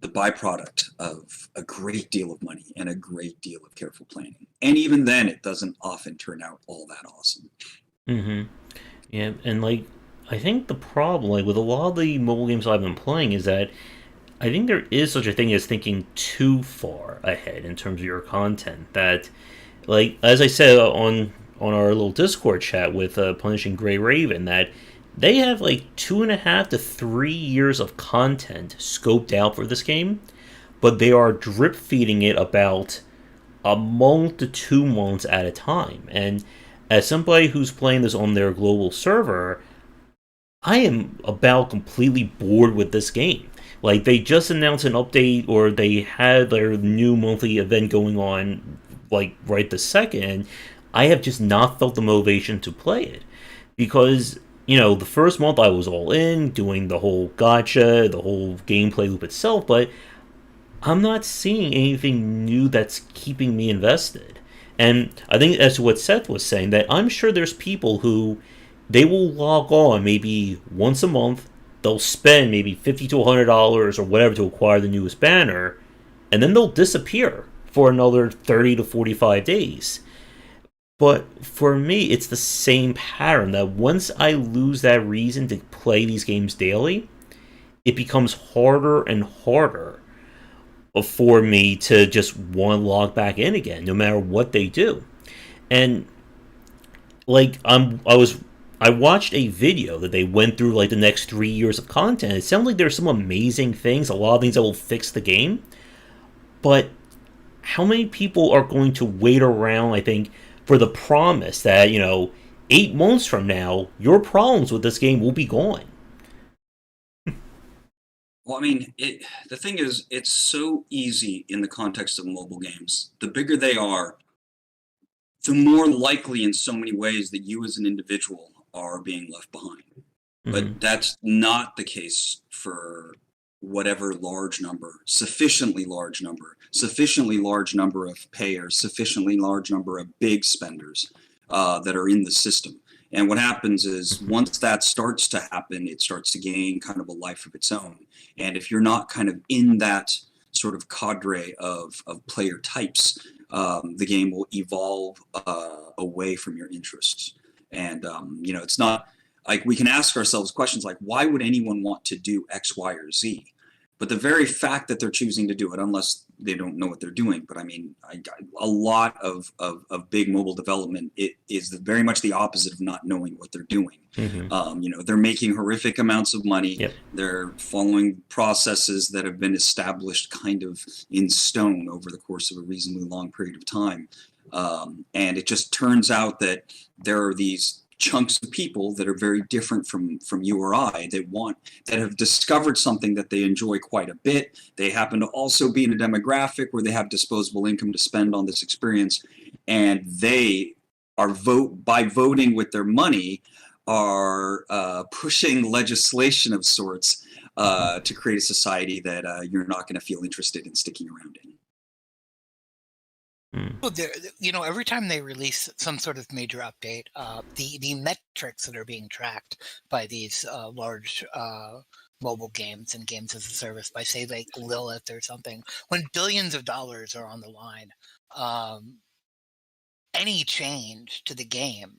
the byproduct of a great deal of money and a great deal of careful planning. And even then, it doesn't often turn out all that awesome. Yeah, and like, I think the problem, like, with a lot of the mobile games I've been playing is that I think there is such a thing as thinking too far ahead in terms of your content. That, like, as I said on our little Discord chat with Punishing Grey Raven, that they have like 2.5 to 3 years of content scoped out for this game, but they are drip feeding it about a month to 2 months at a time. And as somebody who's playing this on their global server, I am about completely bored with this game. Like, they just announced an update, or they had their new monthly event going on, like, right this second, and I have just not felt the motivation to play it. Because, the first month I was all in, doing the whole gacha, the whole gameplay loop itself, but I'm not seeing anything new that's keeping me invested. And I think that's what Seth was saying, that I'm sure there's people who they will log on maybe once a month, they'll spend maybe $50 to $100 or whatever to acquire the newest banner, and then they'll disappear for another 30 to 45 days. But for me, it's the same pattern, that once I lose that reason to play these games daily, it becomes harder and harder for me to just want to log back in again, no matter what they do. And like, I watched a video that they went through like the next 3 years of content. It sounds like there's some amazing things, a lot of things that will fix the game. But how many people are going to wait around, I think, for the promise that, 8 months from now, your problems with this game will be gone? Well, I mean, the thing is, it's so easy in the context of mobile games. The bigger they are, the more likely in so many ways that you as an individual are being left behind. But that's not the case for whatever sufficiently large number of payers, sufficiently large number of big spenders that are in the system. And what happens is, once that starts to happen, it starts to gain kind of a life of its own. And if you're not kind of in that sort of cadre of player types, the game will evolve away from your interests. And, it's not like we can ask ourselves questions like, why would anyone want to do X, Y, or Z? But the very fact that they're choosing to do it, unless they don't know what they're doing, but I mean, a lot of big mobile development, it is very much the opposite of not knowing what they're doing. They're making horrific amounts of money. Yep. They're following processes that have been established kind of in stone over the course of a reasonably long period of time. And it just turns out that there are these chunks of people that are very different from you or I, that have discovered something that they enjoy quite a bit. They happen to also be in a demographic where they have disposable income to spend on this experience, and they are by voting with their money, are pushing legislation of sorts to create a society that you're not going to feel interested in sticking around in. Well, every time they release some sort of major update, the metrics that are being tracked by these large mobile games and games as a service, by say like Lilith or something, when billions of dollars are on the line, any change to the game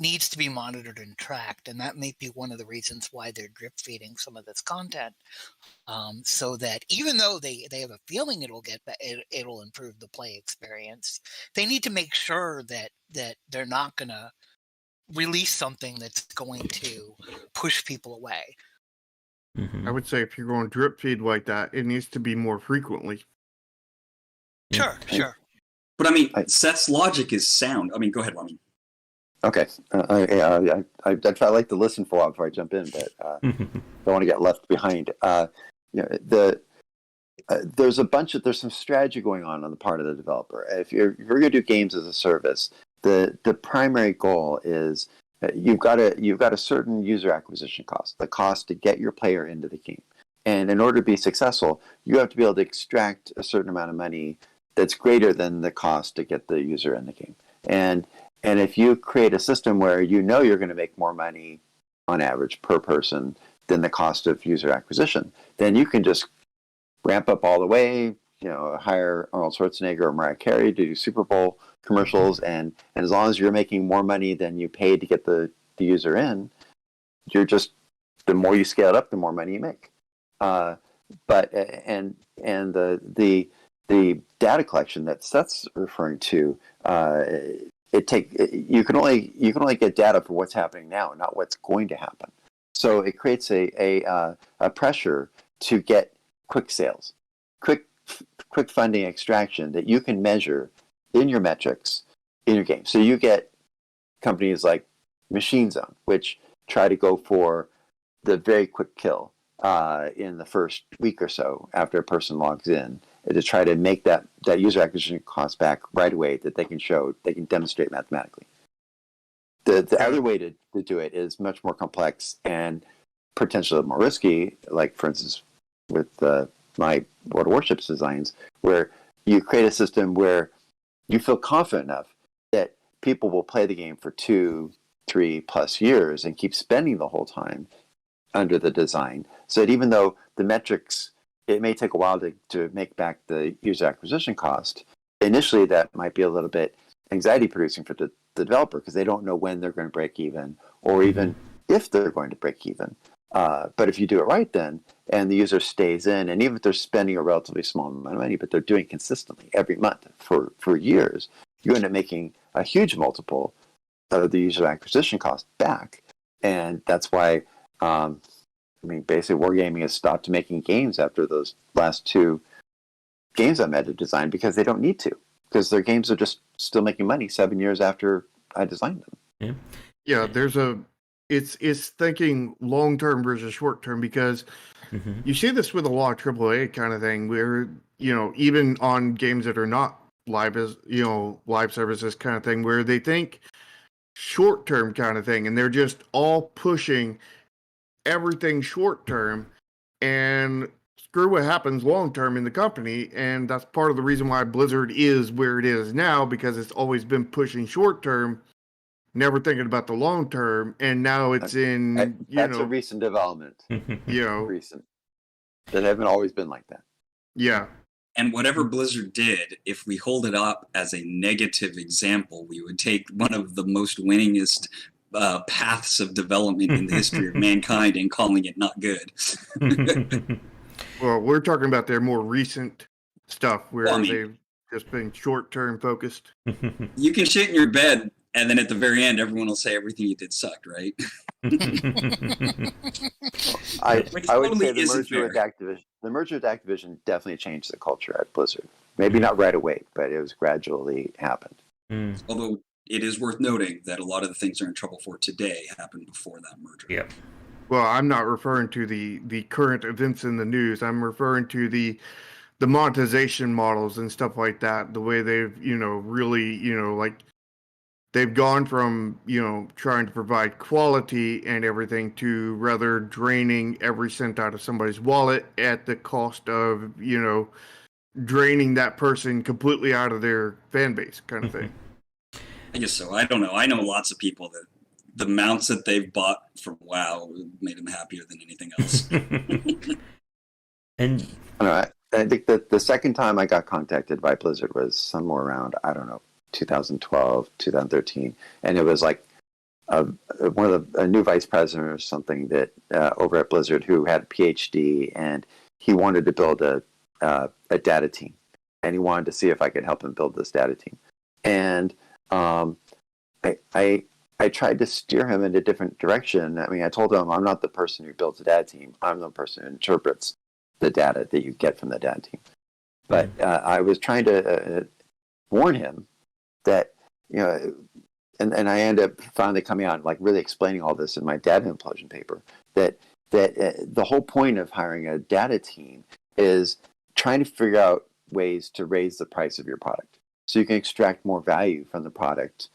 needs to be monitored and tracked, and that may be one of the reasons why they're drip feeding some of this content, so that even though they have a feeling it'll improve the play experience, they need to make sure that they're not going to release something that's going to push people away. I would say if you're going drip feed like that, it needs to be more frequently. Sure. But I mean, Seth's logic is sound. I mean, go ahead, Rami. Okay. I like to listen for a while before I jump in, but don't want to get left behind. There's some strategy going on the part of the developer. If you're going to do games as a service, the primary goal is you've got a certain user acquisition cost, the cost to get your player into the game. And in order to be successful, you have to be able to extract a certain amount of money that's greater than the cost to get the user in the game. And if you create a system where you're going to make more money on average per person than the cost of user acquisition, then you can just ramp up all the way, hire Arnold Schwarzenegger or Mariah Carey to do Super Bowl commercials, and as long as you're making more money than you paid to get the user in, the more you scale it up, the more money you make. But the data collection that Seth's referring to, you can only get data for what's happening now, not what's going to happen. So it creates a pressure to get quick sales, quick funding extraction that you can measure in your metrics in your game. So you get companies like Machine Zone, which try to go for the very quick kill in the first week or so after a person logs in, to try to make that user acquisition cost back right away that they can demonstrate mathematically. The other way to do it is much more complex and potentially more risky, like for instance with my World of Warships designs, where you create a system where you feel confident enough that people will play the game for 2-3+ years and keep spending the whole time under the design, so that even though the metrics, it may take a while to make back the user acquisition cost, initially that might be a little bit anxiety producing for the developer because they don't know when they're going to break even or even if they're going to break even. But if you do it right then, and the user stays in, and even if they're spending a relatively small amount of money, but they're doing it consistently every month for years, you end up making a huge multiple of the user acquisition cost back. And that's why, basically Wargaming has stopped making games after those last 2 games I made design because they don't need to, because their games are just still making money 7 years after I designed them. Yeah, it's thinking long term versus short term, because you see this with a lot of AAA kind of thing, where even on games that are not live services kind of thing, where they think short term kind of thing, and they're just all pushing everything short term and screw what happens long term in the company. And that's part of the reason why Blizzard is where it is now, because it's always been pushing short term, never thinking about the long term, and now it's that's a recent development. Recent. That haven't always been like that. Yeah. And whatever Blizzard did, if we hold it up as a negative example, we would take one of the most winningest paths of development in the history of mankind and calling it not good. Well, we're talking about their more recent stuff where they've just been short-term focused. You can shit in your bed, and then at the very end, everyone will say everything you did sucked, right? I would say the merger with Activision definitely changed the culture at Blizzard. Maybe not right away, but it was gradually happened. Although it is worth noting that a lot of the things they're in trouble for today happened before that merger. Yep. Well, I'm not referring to the current events in the news. I'm referring to the monetization models and stuff like that. The way they've, really, like they've gone from, trying to provide quality and everything to rather draining every cent out of somebody's wallet at the cost of, draining that person completely out of their fan base kind of thing. I guess so. I don't know. I know lots of people that the amounts that they've bought from WoW made them happier than anything else. I think that the second time I got contacted by Blizzard was somewhere around, I don't know, 2012, 2013, and it was like a new vice president or something that over at Blizzard who had a PhD, and he wanted to build a data team, and he wanted to see if I could help him build this data team. And I tried to steer him in a different direction. I mean, I told him I'm not the person who builds the data team. I'm the person who interprets the data that you get from the data team. But I was trying to warn him that, you know, and I ended up finally coming out and like really explaining all this in my data implosion paper, that the whole point of hiring a data team is trying to figure out ways to raise the price of your product so you can extract more value from the product,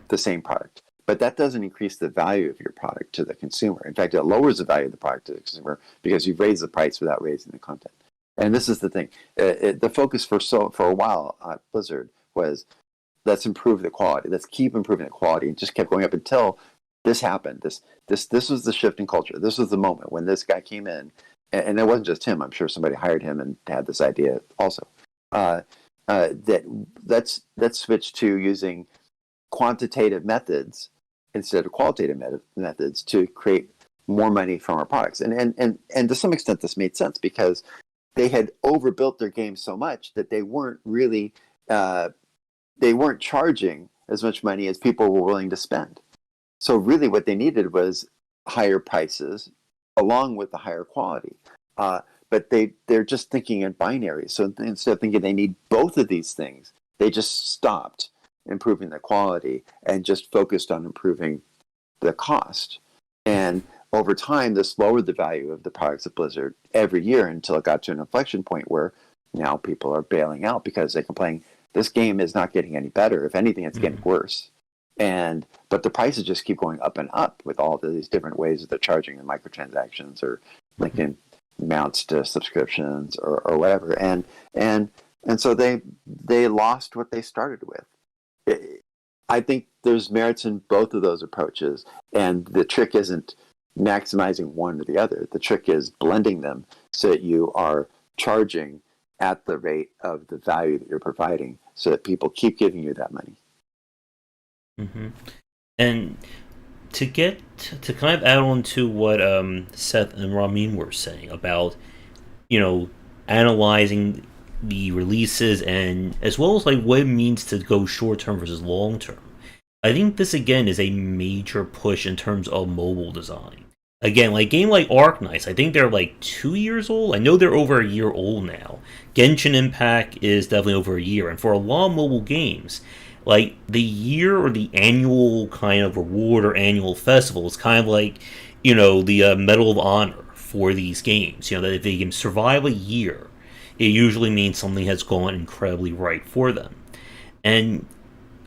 the same product. But that doesn't increase the value of your product to the consumer. In fact, it lowers the value of the product to the consumer because you've raised the price without raising the content. And this is the thing. The focus for a while at Blizzard was, let's improve the quality. Let's keep improving the quality, and just kept going up until this happened. This was the shift in culture. This was the moment when this guy came in, and it wasn't just him. I'm sure somebody hired him and had this idea also. That let's switch to using quantitative methods instead of qualitative methods to create more money from our products. And to some extent, this made sense because they had overbuilt their game so much that they weren't really they weren't charging as much money as people were willing to spend. So really what they needed was higher prices along with the higher quality. But they're just thinking in binary. So instead of thinking they need both of these things, they just stopped improving the quality and just focused on improving the cost. And over time, this lowered the value of the products of Blizzard every year until it got to an inflection point where now people are bailing out because they complain, this game is not getting any better. If anything, it's getting worse. But the prices just keep going up and up with all of these different ways that they're charging the microtransactions or linking mounts to subscriptions or whatever. And so they lost what they started with. I think there's merits in both of those approaches, and the trick isn't maximizing one or the other. The trick is blending them so that you are charging at the rate of the value that you're providing so that people keep giving you that money. And to kind of add on to what Seth and Ramin were saying about, analyzing the releases and as well as like what it means to go short term versus long term. I think this again is a major push in terms of mobile design. Again, like game like Arknights, I think they're like 2 years old. I know they're over a year old now. Genshin Impact is definitely over a year, and for a lot of mobile games, like the year or the annual kind of reward or annual festival is kind of like, the Medal of Honor for these games. That if they can survive a year, it usually means something has gone incredibly right for them. And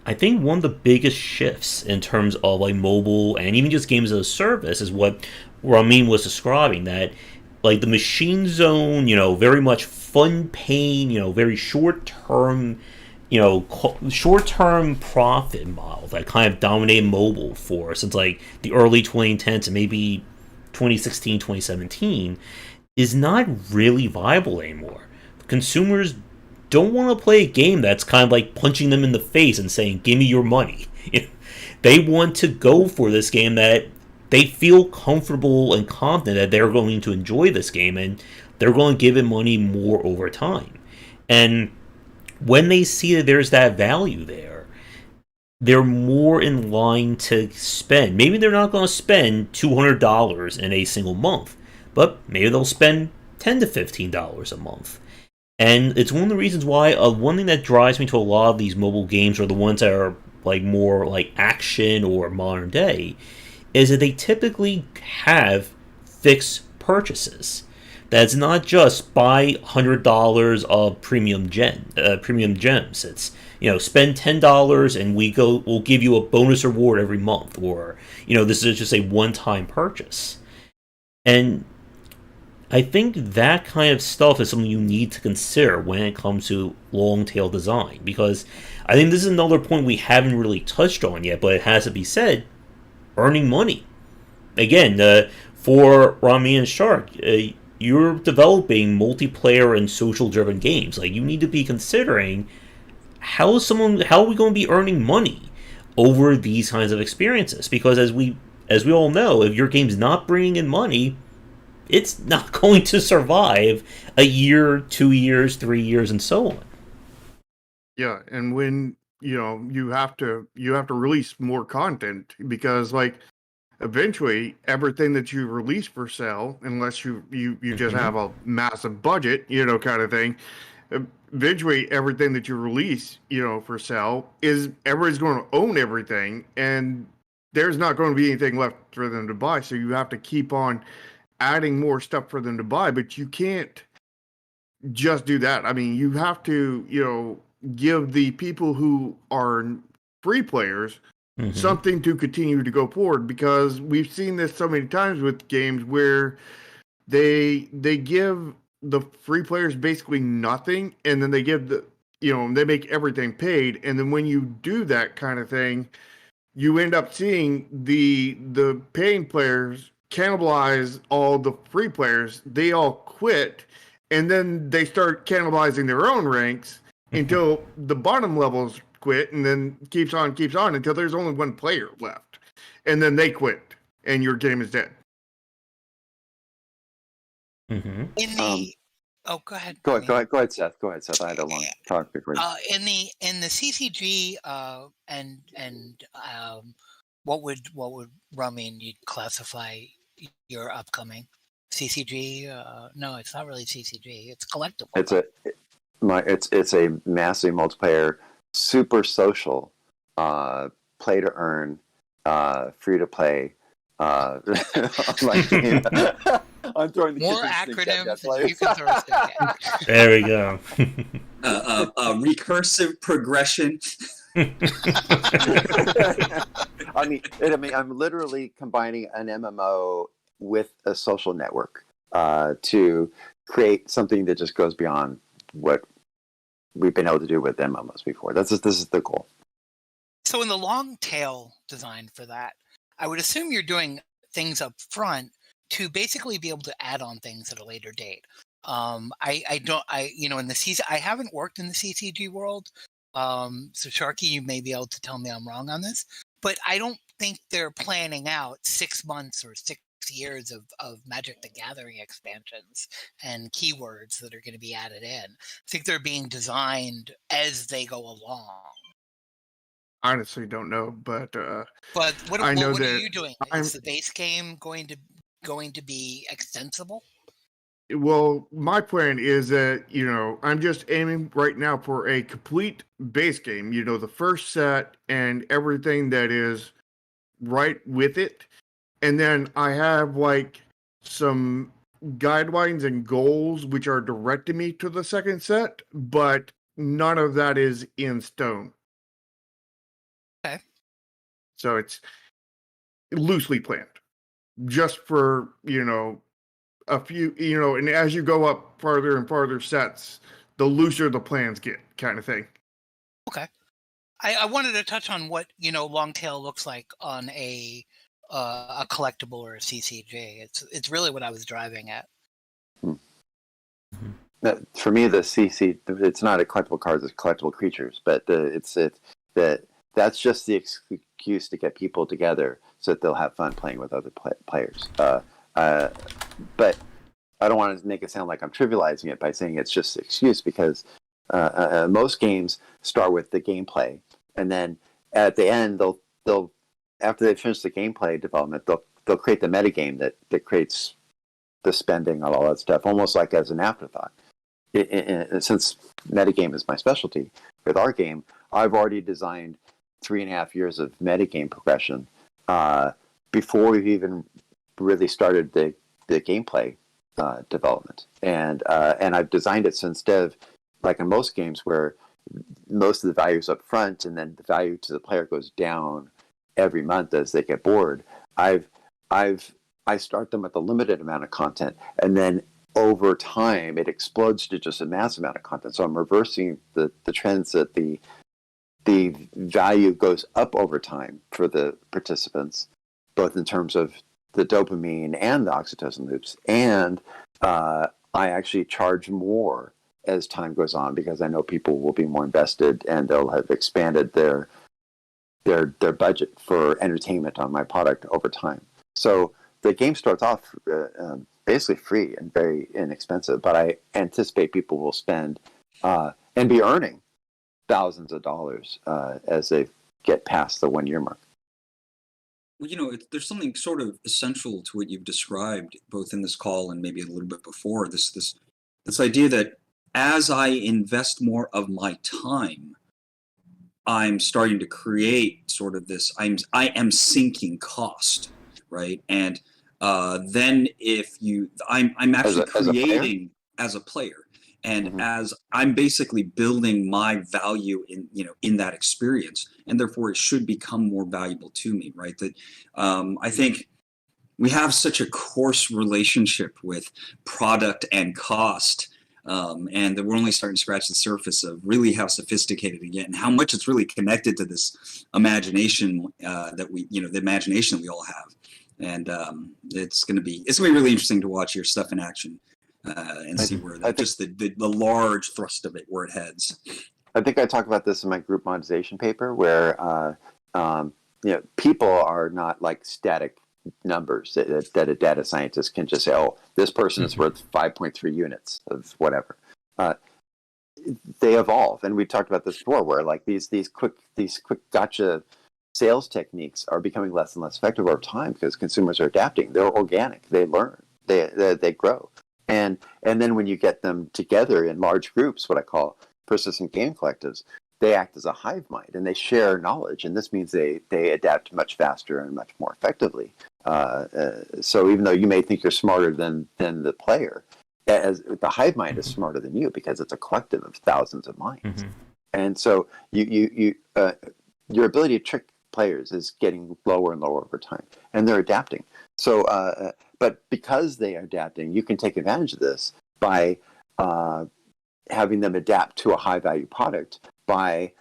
I think one of the biggest shifts in terms of like mobile and even just games as a service is what Ramin was describing, that like the Machine Zone, very much fun pain, very short-term, short-term profit model that kind of dominated mobile for since like the early 2010s and maybe 2016, 2017 is not really viable anymore. Consumers don't want to play a game that's kind of like punching them in the face and saying, give me your money. They want to go for this game that they feel comfortable and confident that they're going to enjoy this game and they're going to give it money more over time. And when they see that there's that value there, they're more in line to spend. Maybe they're not going to spend $200 in a single month, but maybe they'll spend $10 to $15 a month. And it's one of the reasons why one thing that drives me to a lot of these mobile games, or the ones that are like more like action or modern day, is that they typically have fixed purchases. That's not just buy $100 of premium gems. It's spend $10 and we'll give you a bonus reward every month, or this is just a one-time purchase. And I think that kind of stuff is something you need to consider when it comes to long-tail design, because I think this is another point we haven't really touched on yet, but it has to be said, earning money. Again, for Rami and Shark, you're developing multiplayer and social-driven games. Like, you need to be considering how are we going to be earning money over these kinds of experiences? Because as we all know, if your game's not bringing in money, it's not going to survive a year, 2 years, 3 years, and so on. Yeah, and when you have to release more content, because like eventually everything that you release for sale, unless you just have a massive budget, kind of thing, eventually everything that you release, for sale is everybody's going to own everything, and there's not going to be anything left for them to buy. So you have to keep on adding more stuff for them to buy, but you can't just do that. I mean, you have to, give the people who are free players something to continue to go forward, because we've seen this so many times with games where they give the free players basically nothing, and then they give they make everything paid, and then when you do that kind of thing, you end up seeing the paying players cannibalize all the free players. They all quit, and then they start cannibalizing their own ranks until the bottom levels quit, and then keeps on until there's only one player left, and then they quit, and your game is dead. Go ahead. Go ahead, Seth. Go ahead, Seth. I had a long talk before. In the CCG what would Ramin you'd classify your upcoming CCG? No, it's not really CCG. It's collectible. It's a massive multiplayer, super social, play to earn, free to play. I'm throwing the more acronyms than you can throw a stick at. There we go. Recursive progression. I'm literally combining an MMO with a social network to create something that just goes beyond what we've been able to do with MMOs before. This is the goal. So in the long tail design for that, I would assume you're doing things up front to basically be able to add on things at a later date. In the CC, I haven't worked in the CCG world. So Sharky, you may be able to tell me I'm wrong on this, but I don't think they're planning out 6 months or 6 years of Magic the Gathering expansions and keywords that are going to be added in. I think they're being designed as they go along. Honestly, don't know, but what are you doing? Is the base game going to be extensible? Well, my plan is that, I'm just aiming right now for a complete base game, the first set and everything that is right with it. And then I have like some guidelines and goals which are directing me to the second set, but none of that is in stone. Okay. So it's loosely planned just for, a few, and as you go up farther and farther sets, the looser the plans get, kind of thing. Okay. I wanted to touch on what, long tail looks like on a collectible or a CCG. It's really what I was driving at. For me, the CC, it's not a collectible cards, it's collectible creatures, but that's just the excuse to get people together so that they'll have fun playing with other players. But I don't want to make it sound like I'm trivializing it by saying it's just an excuse, because most games start with the gameplay, and then at the end they'll after they finish the gameplay development, they'll create the metagame that creates the spending and all that stuff, almost like as an afterthought. Since metagame is my specialty, with our game, I've already designed 3.5 years of metagame progression before we've even really started the gameplay development, and I've designed it so instead of, like in most games where most of the value is up front and then the value to the player goes down every month as they get bored, I start them with a limited amount of content, and then over time it explodes to just a massive amount of content. So I'm reversing the trends that the value goes up over time for the participants, both in terms of the dopamine and the oxytocin loops, and I actually charge more as time goes on, because I know people will be more invested and they'll have expanded their budget for entertainment on my product over time. So the game starts off basically free and very inexpensive, but I anticipate people will spend and be earning thousands of dollars as they get past the 1 year mark. Well, there's something sort of essential to what you've described, both in this call and maybe a little bit before. This idea that as I invest more of my time, I'm starting to create sort of this. I am sinking cost, right? And then I'm actually creating as a player, and as I'm basically building my value in that experience, and therefore it should become more valuable to me, right? That I think we have such a coarse relationship with product and cost. And that we're only starting to scratch the surface of really how sophisticated it gets and how much it's really connected to this imagination the imagination that we all have. And it's going to be really interesting to watch your stuff in action and see where the large thrust of it, where it heads. I think I talk about this in my group monetization paper, where people are not like static numbers that a data scientist can just say, oh, this person is worth 5.3 units of whatever. They evolve, and we talked about this before, where like these quick gotcha sales techniques are becoming less and less effective over time because consumers are adapting. They're organic. They learn. They grow. And then when you get them together in large groups, what I call persistent game collectives, they act as a hive mind and they share knowledge. And this means they adapt much faster and much more effectively. So even though you may think you're smarter than the player, as the hive mind is smarter than you because it's a collective of thousands of minds. And so your ability to trick players is getting lower and lower over time, and they're adapting. So, but because they are adapting, you can take advantage of this by having them adapt to a high value product by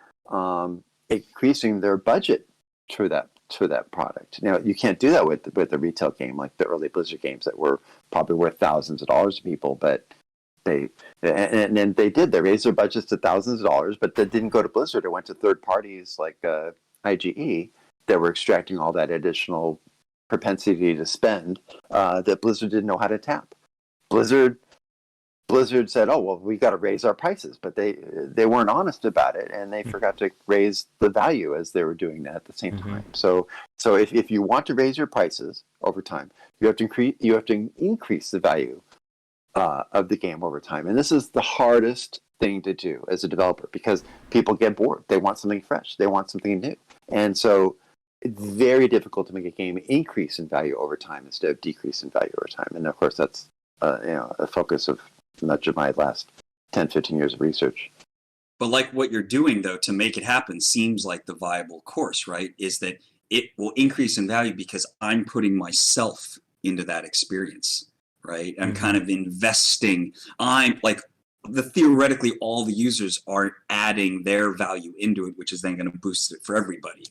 increasing their budget for that product. Now, you can't do that with a retail game like the early Blizzard games that were probably worth thousands of dollars to people, but they raised their budgets to thousands of dollars, but that didn't go to Blizzard. It went to third parties like IGE that were extracting all that additional propensity to spend that Blizzard didn't know how to tap. Blizzard said, "Oh well, we got to raise our prices," but they weren't honest about it, and they forgot to raise the value as they were doing that at the same time. So if you want to raise your prices over time, you have to increase the value of the game over time, and this is the hardest thing to do as a developer because people get bored. They want something fresh. They want something new, and so it's very difficult to make a game increase in value over time instead of decrease in value over time. And of course, that's a focus of much of my last 10, 15 years of research. But like what you're doing, though, to make it happen seems like the viable course, right? Is that it will increase in value because I'm putting myself into that experience, right? I'm kind of investing. I'm like, theoretically, all the users are adding their value into it, which is then going to boost it for everybody.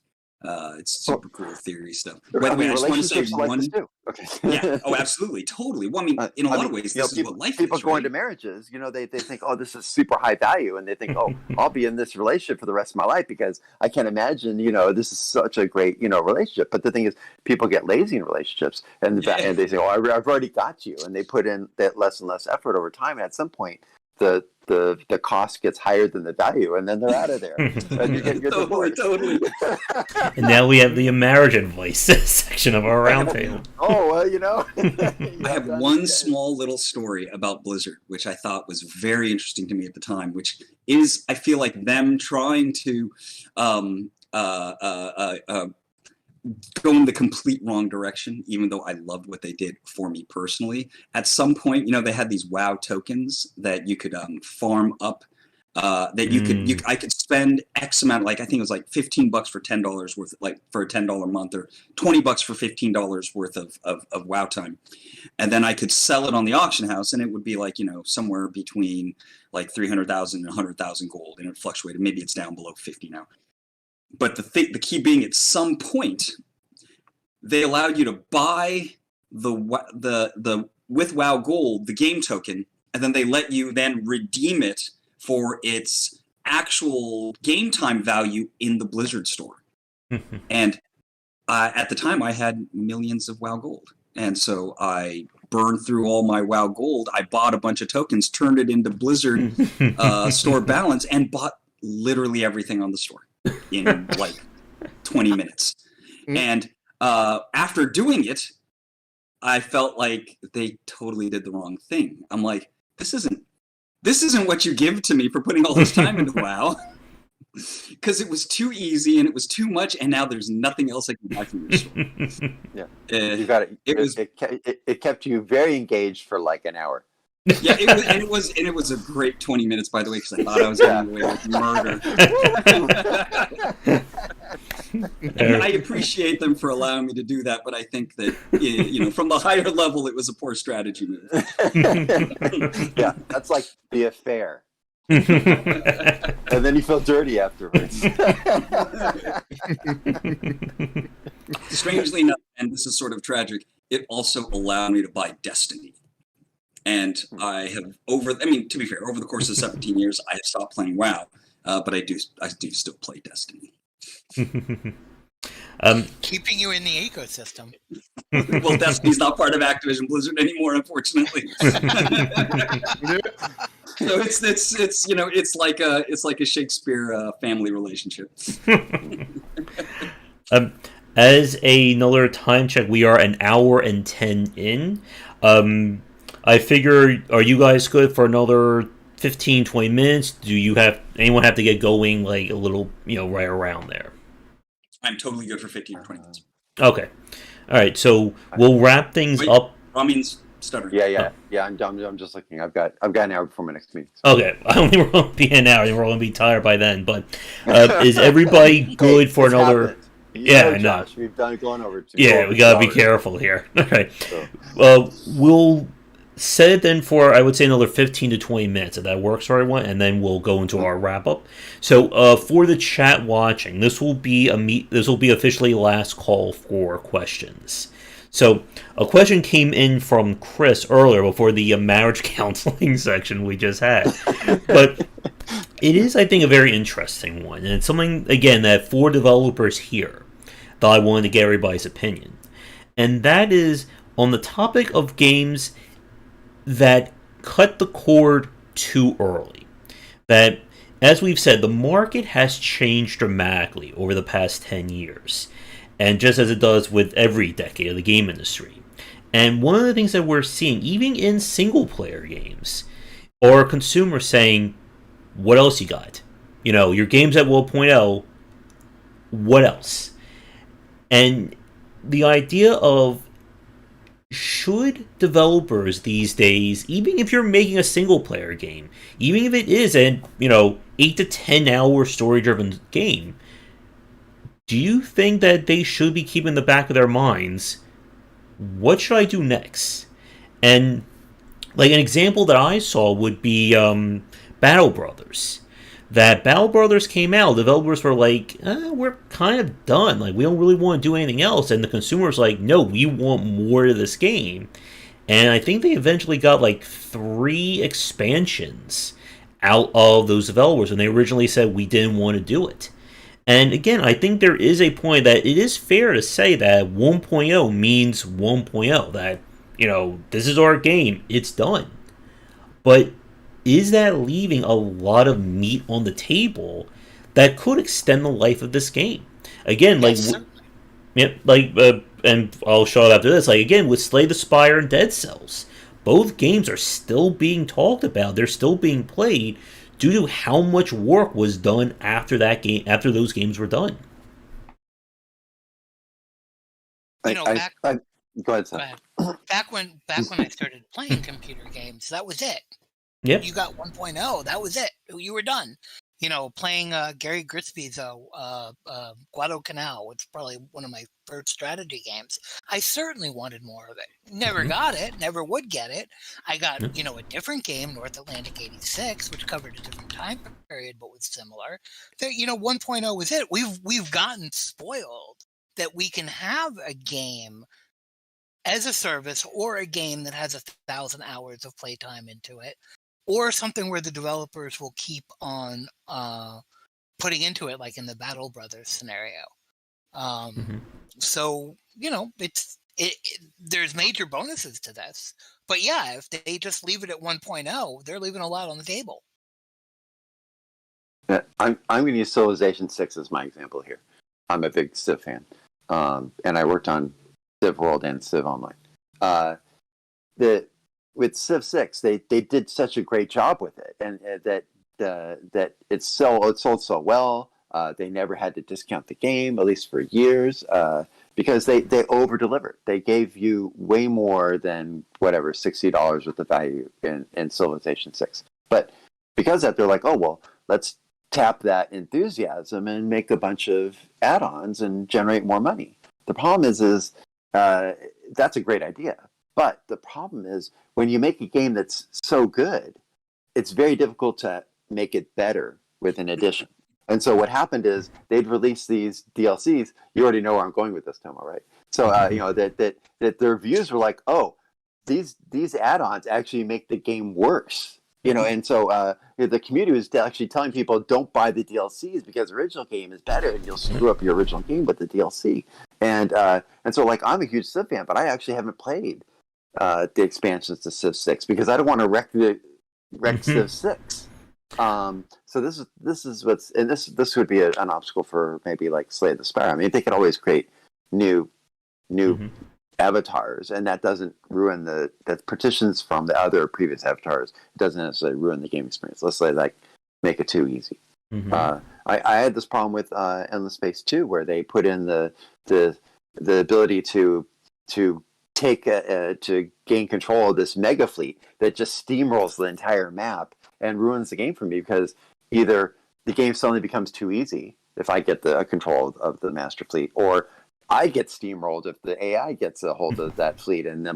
It's super cool theory stuff. By the way, I just want to say one. Okay. Yeah. Oh, absolutely. Totally. Well, I mean, in a lot of ways, this is what life is. People go into marriages, they think, oh, this is super high value. And they think, oh, I'll be in this relationship for the rest of my life because I can't imagine, this is such a great, relationship. But the thing is, people get lazy in relationships and they say, oh, I've already got you. And they put in that less and less effort over time. And at some point, the cost gets higher than the value, and then they're out of there. And you're totally. And now we have the American voice section of our roundtable. Oh, well, I have one small little story about Blizzard, which I thought was very interesting to me at the time, which is, I feel like them trying to go in the complete wrong direction, even though I loved what they did for me personally. At some point, they had these WoW tokens that you could farm up. I could spend X amount, like I think it was like $15 for $10 worth, like for a $10 month, or $20 for $15 worth of WoW time, and then I could sell it on the auction house, and it would be like somewhere between like 300,000 and 100,000 gold, and it fluctuated. Maybe it's down below 50 now. But the key being, at some point, they allowed you to buy the with WoW Gold, the game token, and then they let you then redeem it for its actual game time value in the Blizzard store. And at the time, I had millions of WoW Gold. And so I burned through all my WoW Gold. I bought a bunch of tokens, turned it into Blizzard store balance, and bought literally everything on the store in like 20 minutes. And after doing it, I felt like they totally did the wrong thing. I'm like, this isn't what you give to me for putting all this time into WoW. Because it was too easy and it was too much, and now there's nothing else I can buy from your store. Yeah, you got it. It kept you very engaged for like an hour. Yeah, it was a great 20 minutes, by the way, because I thought I was getting away with murder. And I appreciate them for allowing me to do that, but I think that from the higher level, it was a poor strategy move. Yeah, that's like the affair. And then you feel dirty afterwards. Strangely enough, and this is sort of tragic, it also allowed me to buy Destiny. And I have to be fair, over the course of 17 years, I have stopped playing WoW, but I do still play Destiny. Keeping you in the ecosystem. Well, Destiny's not part of Activision Blizzard anymore, unfortunately. So it's like a Shakespeare family relationship. As another time check, we are an hour and 10 in. I figure, are you guys good for another 15, 20 minutes? Do anyone have to get going like a little, right around there? I'm totally good for 15 or 20 minutes. Okay. All right. So we'll wrap things up. Ramin's stuttering. Yeah. I'm done. I'm just looking. I've got an hour before my next meeting. Okay. I only won't be an hour. We're going to be tired by then. But is everybody good for another? Happened. Yeah, Josh, we've done going over 2 Yeah, we gotta be careful here. Okay. We'll set it then for, I would say, another 15 to 20 minutes, if that works for everyone, and then we'll go into our wrap-up. So, for the chat watching, this will be officially last call for questions. So, a question came in from Chris earlier before the marriage counseling section we just had. But it is, I think, a very interesting one, and it's something, again, that for developers here, that I wanted to get everybody's opinion. And that is on the topic of games that cut the cord too early. That, as we've said, the market has changed dramatically over the past 10 years. And just as it does with every decade of the game industry. And one of the things that we're seeing, even in single-player games, are consumers saying, what else you got? Your game's at 1.0, what else? And the idea of, should developers these days, even if you're making a single-player game, even if it is an 8 to 10 hour story-driven game, do you think that they should be keeping in the back of their minds, what should I do next? And like an example that I saw would be Battle Brothers. That Battle Brothers came out, developers were like, we're kind of done. Like, we don't really want to do anything else. And the consumers like, no, we want more of this game. And I think they eventually got like 3 expansions out of those developers when they originally said we didn't want to do it. And again, I think there is a point that it is fair to say that 1.0 means 1.0. That, this is our game. It's done. But is that leaving a lot of meat on the table that could extend the life of this game? Again, and I'll show it after this. Like, again, with Slay the Spire and Dead Cells, both games are still being talked about. They're still being played due to how much work was done after those games were done. Go ahead, Seth. Back when I started playing computer games, that was it. Yep. You got 1.0, that was it. You were done. Playing Gary Grigsby's Guadalcanal, which is probably one of my first strategy games. I certainly wanted more of it. Never got it, never would get it. I got, a different game, North Atlantic 86, which covered a different time period, but was similar. 1.0 was it. We've gotten spoiled that we can have a game as a service or a game that has 1,000 hours of playtime into it, or something where the developers will keep on putting into it, like in the Battle Brothers scenario. So, there's major bonuses to this. But yeah, if they just leave it at 1.0, they're leaving a lot on the table. Yeah, I'm going to use Civilization 6 as my example here. I'm a big Civ fan, and I worked on Civ World and Civ Online. With Civ 6, they did such a great job with it, and that it sold so well. They never had to discount the game, at least for years, because they over-delivered. They gave you way more than whatever $60 worth of value in Civilization 6. But because of that, they're like, oh well, let's tap that enthusiasm and make a bunch of add-ons and generate more money. The problem is that's a great idea, but the problem is when you make a game that's so good, it's very difficult to make it better with an addition. And so what happened is they'd release these DLCs. You already know where I'm going with this, Tomo, right? So that their reviews were like, oh, these add-ons actually make the game worse. And so the community was actually telling people don't buy the DLCs because the original game is better, and you'll screw up your original game with the DLC. And so like I'm a huge Civ fan, but I actually haven't played the expansions to Civ 6 because I don't want to wreck Civ 6. So this is what's, and this would be an obstacle for maybe like Slay the Spire. I mean, they could always create new avatars, and that doesn't ruin that partitions from the other previous avatars. It doesn't necessarily ruin the game experience. Let's say like make it too easy. I had this problem with Endless Space 2 where they put in the ability to take to gain control of this mega fleet that just steamrolls the entire map and ruins the game for me because either the game suddenly becomes too easy if I get the control of the master fleet, or I get steamrolled if the AI gets a hold of that fleet, and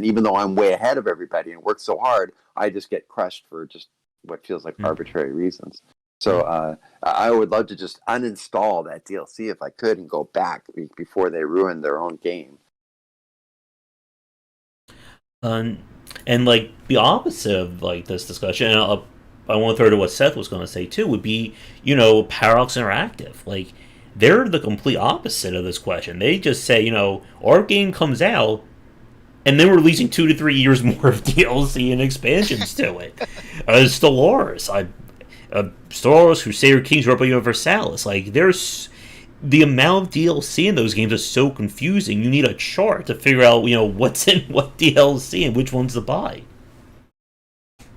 even though I'm way ahead of everybody and work so hard, I just get crushed for just what feels like arbitrary reasons. So I would love to just uninstall that DLC if I could and go back before they ruin their own game. And like the opposite of like this discussion, and I want to throw to what Seth was going to say too, would be Paradox Interactive. Like they're the complete opposite of this question. They just say our game comes out, and then we're releasing 2 to 3 years more of DLC and expansions to it. Stellaris, Star Wars Crusader Kings, Europa Universalis. Like there's the amount of DLC in those games is so confusing. You need a chart to figure out, what's in what DLC and which ones to buy. Well,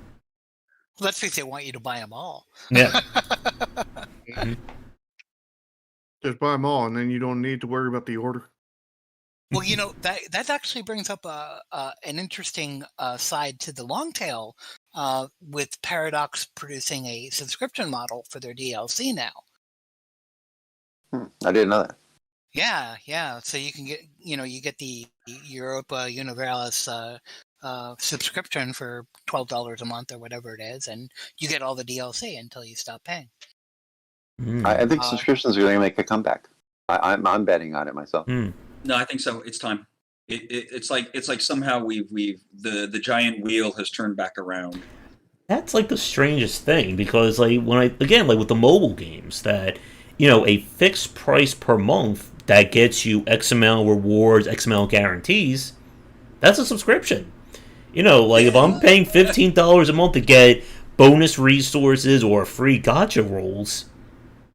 that's because they want you to buy them all. Yeah. Just buy them all, and then you don't need to worry about the order. Well, that actually brings up an interesting side to the long tail with Paradox producing a subscription model for their DLC now. I didn't know that. Yeah. So you can get, you get the Europa Universalis subscription for $12 a month or whatever it is, and you get all the DLC until you stop paying. I think subscriptions are going to make a comeback. I'm betting on it myself. No, I think so. It's time. It's like somehow the giant wheel has turned back around. That's like the strangest thing because like with the mobile games that a fixed price per month that gets you X amount of rewards, X amount of guarantees, that's a subscription. If I'm paying $15 a month to get bonus resources or free gacha rolls,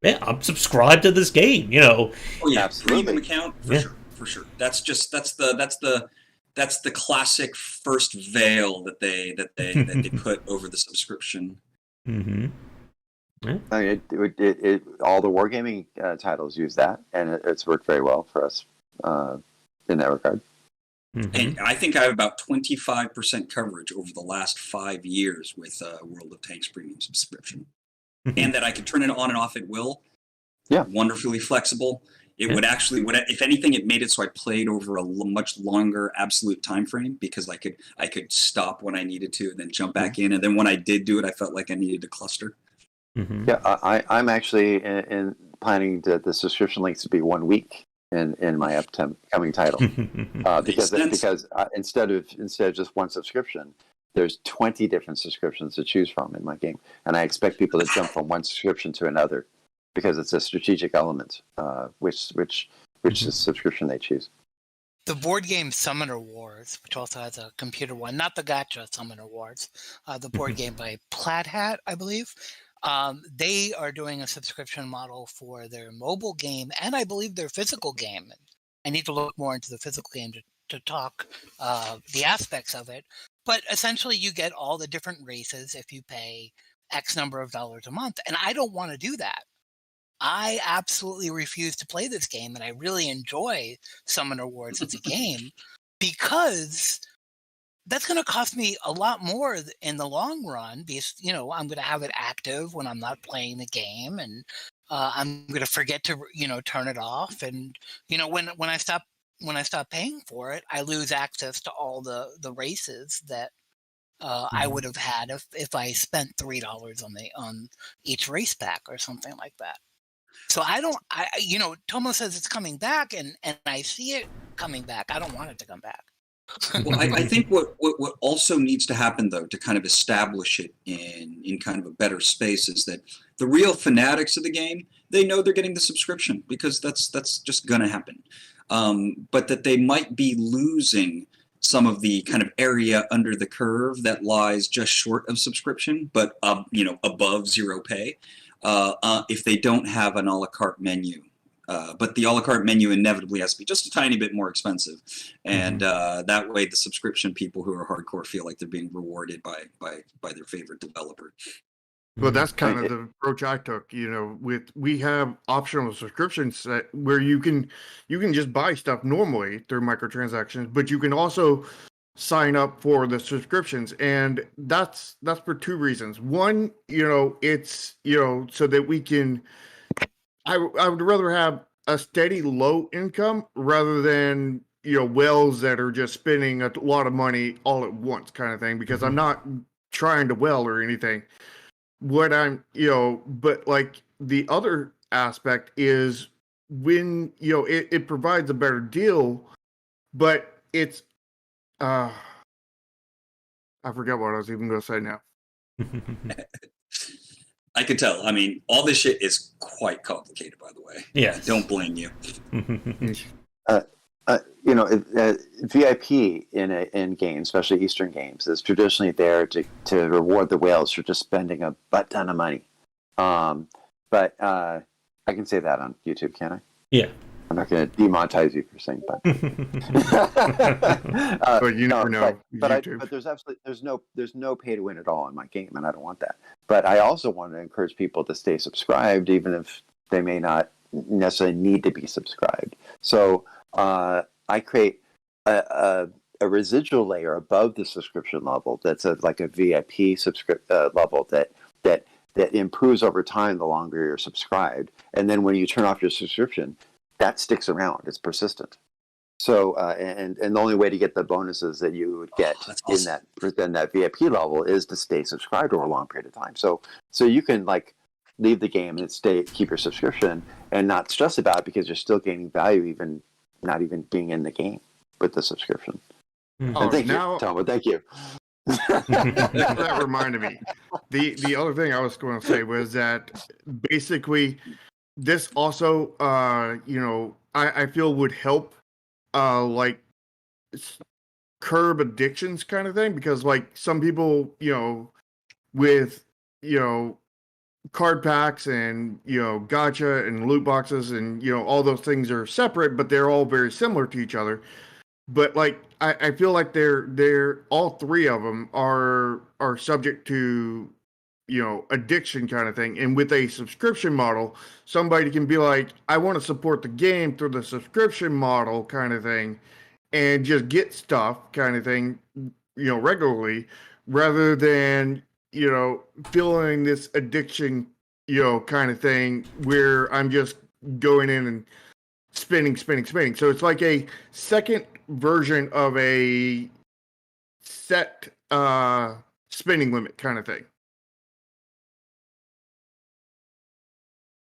man, I'm subscribed to this game. Oh yeah, absolutely. Premium account for sure. That's the classic first veil that they put over the subscription. Mm-hmm. Yeah. I mean, all the wargaming titles use that, and it's worked very well for us in that regard. And I think I have about 25% coverage over the last 5 years with World of Tanks Premium subscription. And that I could turn it on and off at will. Yeah. Wonderfully flexible. It would actually, if anything, it made it so I played over a much longer absolute time frame because I could stop when I needed to and then jump back in. And then when I did do it, I felt like I needed to cluster. Yeah, I'm actually in planning the subscription lengths to be 1 week in my upcoming title. Because instead of just one subscription, there's 20 different subscriptions to choose from in my game, and I expect people to jump from one subscription to another because it's a strategic element, which subscription they choose. The board game Summoner Wars, which also has a computer one, not the Gacha Summoner Wars, the board game by Plaid Hat, I believe. They are doing a subscription model for their mobile game and I believe their physical game. I need to look more into the physical game to talk the aspects of it. But essentially, you get all the different races if you pay X number of dollars a month. And I don't want to do that. I absolutely refuse to play this game, and I really enjoy Summoner Wars as a game because that's going to cost me a lot more in the long run because, I'm going to have it active when I'm not playing the game, and I'm going to forget to, turn it off. And, when I stop paying for it, I lose access to all the races that I would have had if I spent $3 on each race pack or something like that. So Tomo says it's coming back, and I see it coming back. I don't want it to come back. Well, I think what also needs to happen, though, to kind of establish it in kind of a better space is that the real fanatics of the game, they know they're getting the subscription because that's just going to happen. But that they might be losing some of the kind of area under the curve that lies just short of subscription, but above zero pay. If they don't have an a la carte menu. But the a la carte menu inevitably has to be just a tiny bit more expensive. And that way the subscription people who are hardcore feel like they're being rewarded by their favorite developer. Well, that's kind of the approach I took. We have optional subscriptions where you can just buy stuff normally through microtransactions, but you can also sign up for the subscriptions, and that's for two reasons. One, it's so that we can. I would rather have a steady low income rather than whales that are just spending a lot of money all at once, kind of thing. Because I'm not trying to whale or anything. What I'm but like the other aspect is when it provides a better deal, but it's I forgot what I was even going to say now. I could tell. I mean, all this shit is quite complicated, by the way. Yeah. Don't blame you. VIP in games, especially Eastern games, is traditionally there to reward the whales for just spending a butt ton of money. But I can say that on YouTube, can't I? Yeah. I'm not going to demonetize you for saying but. But you never know. But there's no pay to win at all in my game, and I don't want that. But I also want to encourage people to stay subscribed, even if they may not necessarily need to be subscribed. So I create a residual layer above the subscription level that's like a VIP level that improves over time the longer you're subscribed. And then when you turn off your subscription, that sticks around. It's persistent. So, and the only way to get the bonuses that you would get awesome. in that VIP level is to stay subscribed over a long period of time. So you can leave the game and keep your subscription and not stress about it because you're still gaining value, even not even being in the game with the subscription. And thank you, Tom. Thank you. That reminded me. The other thing I was going to say was that basically this also, I feel would help, curb addictions kind of thing, because some people, with, card packs and, gacha and loot boxes and, all those things are separate, but they're all very similar to each other. But I feel like they're all three of them are subject to addiction kind of thing. And with a subscription model, somebody can be like, I want to support the game through the subscription model kind of thing, and just get stuff kind of thing, regularly, rather than feeling this addiction, kind of thing where I'm just going in and spinning. So it's like a second version of a set spending limit kind of thing.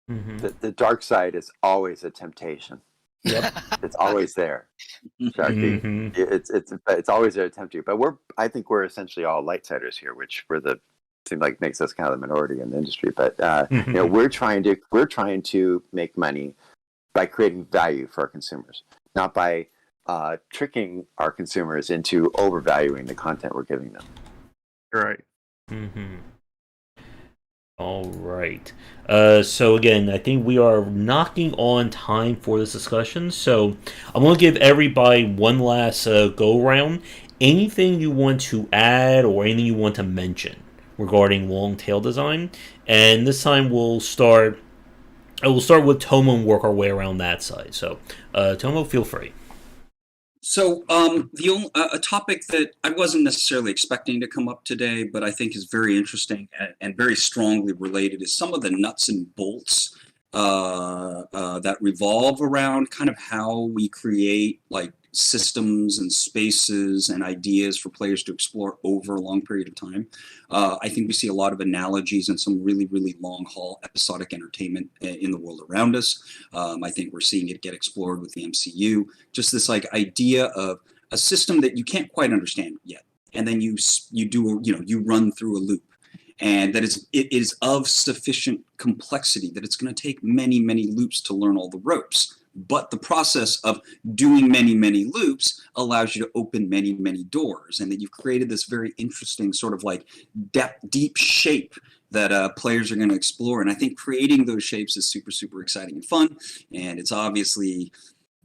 The dark side is always a temptation. Yep. It's always there. Sharky. Mhm. It's always there to tempt you. But I think we're essentially all lightsiders here, which seem like makes us kind of the minority in the industry. But we're trying to make money by creating value for our consumers, not by tricking our consumers into overvaluing the content we're giving them. Right. Mm-hmm. All right. So again, I think we are knocking on time for this discussion. So I'm going to give everybody one last go round. Anything you want to add or anything you want to mention regarding long tail design, and this time we'll start. I will start with Tomo and work our way around that side. So, Tomo, feel free. So a topic that I wasn't necessarily expecting to come up today, but I think is very interesting and very strongly related is some of the nuts and bolts that revolve around kind of how we create like systems and spaces and ideas for players to explore over a long period of time. I think we see a lot of analogies and some really, really long haul episodic entertainment in the world around us. I think we're seeing it get explored with the MCU. Just this like idea of a system that you can't quite understand yet, and then you run through a loop, and that it is of sufficient complexity that it's going to take many, many loops to learn all the ropes. But the process of doing many, many loops allows you to open many, many doors, and that you've created this very interesting sort of like deep shape that players are going to explore. And I think creating those shapes is super, super exciting and fun. And it's obviously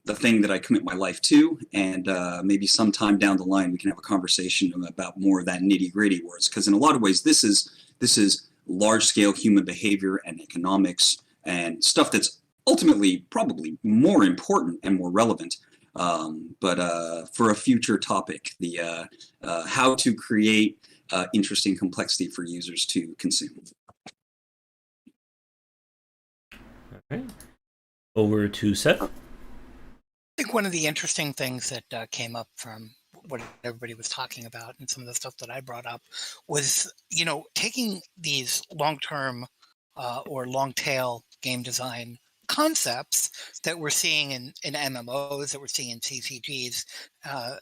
the thing that I commit my life to. And maybe sometime down the line, we can have a conversation about more of that nitty gritty words. Because in a lot of ways, this is large scale human behavior and economics and stuff that's ultimately probably more important and more relevant. But for a future topic, the how to create interesting complexity for users to consume. All right. Over to Seth. I think one of the interesting things that came up from what everybody was talking about and some of the stuff that I brought up was, taking these long-term or long-tail game design concepts that we're seeing in MMOs, that we're seeing in CCGs,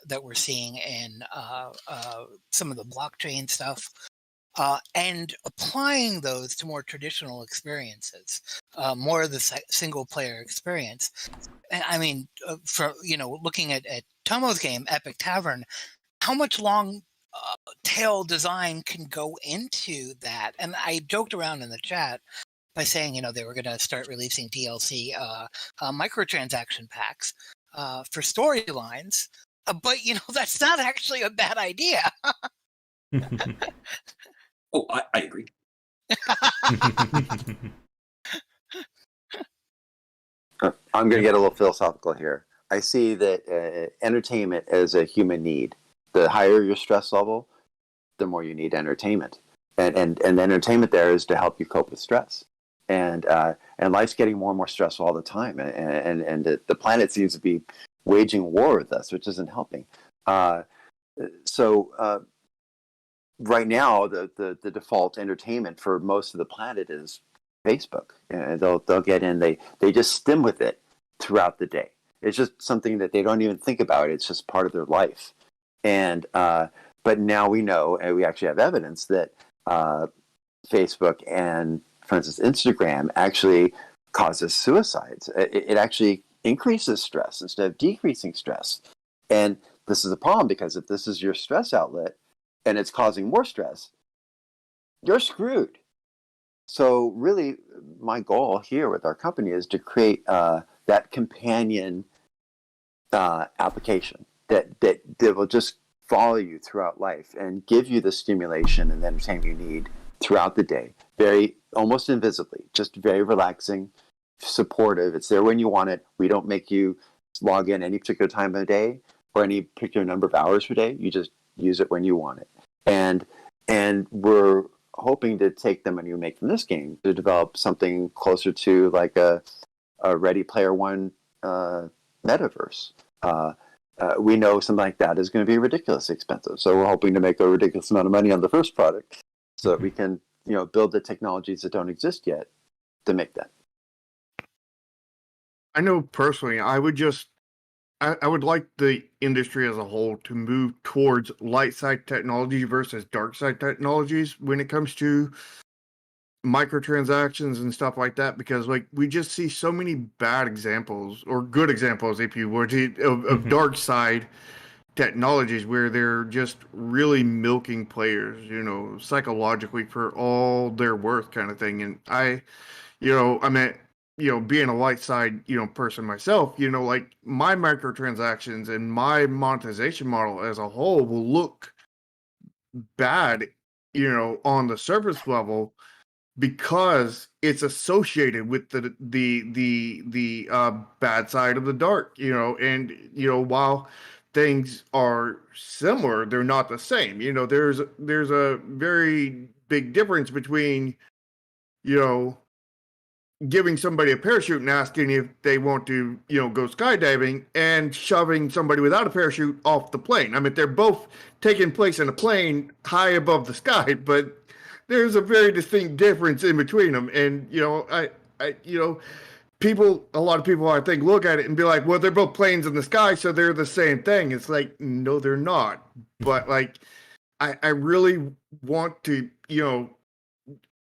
that we're seeing in some of the blockchain stuff, and applying those to more traditional experiences, more of the single-player experience. I mean, looking at Tomo's game, Epic Tavern, how much long tail design can go into that? And I joked around in the chat by saying, they were going to start releasing DLC microtransaction packs for storylines. But, that's not actually a bad idea. Oh, I agree. I'm going to get a little philosophical here. I see that entertainment as a human need. The higher your stress level, the more you need entertainment. And entertainment there is to help you cope with stress. And life's getting more and more stressful all the time. And the planet seems to be waging war with us, which isn't helping. So right now, the default entertainment for most of the planet is Facebook. And they'll get in, they just stim with it throughout the day. It's just something that they don't even think about. It's just part of their life. And but now we know, and we actually have evidence that Facebook and, for instance, Instagram actually causes suicides. It actually increases stress instead of decreasing stress. And this is a problem because if this is your stress outlet and it's causing more stress, you're screwed. So really, my goal here with our company is to create that companion application that will just follow you throughout life and give you the stimulation and the entertainment you need throughout the day, very almost invisibly, just very relaxing, supportive. It's there when you want it. We don't make you log in any particular time of the day or any particular number of hours per day. You just use it when you want it. And we're hoping to take the money we make from this game to develop something closer to like a Ready Player One metaverse. We know something like that is going to be ridiculously expensive. So we're hoping to make a ridiculous amount of money on the first product so that we can, build the technologies that don't exist yet to make that. I know personally, I would like the industry as a whole to move towards light side technology versus dark side technologies when it comes to microtransactions and stuff like that, because like we just see so many bad examples, or good examples if you would, of dark side technologies where they're just really milking players, psychologically for all their worth, kind of thing. And I mean, being a light side, person myself, like my microtransactions and my monetization model as a whole will look bad, on the surface level, because it's associated with the bad side of the dark, and while things are similar, they're not the same. There's a very big difference between you know giving somebody a parachute and asking if they want to, go skydiving, and shoving somebody without a parachute off the plane. I mean, they're both taking place in a plane high above the sky, but there's a very distinct difference in between them. And, a lot of people, I think, look at it and be like, well, they're both planes in the sky, so they're the same thing. It's like, no, they're not. But like, I really want to,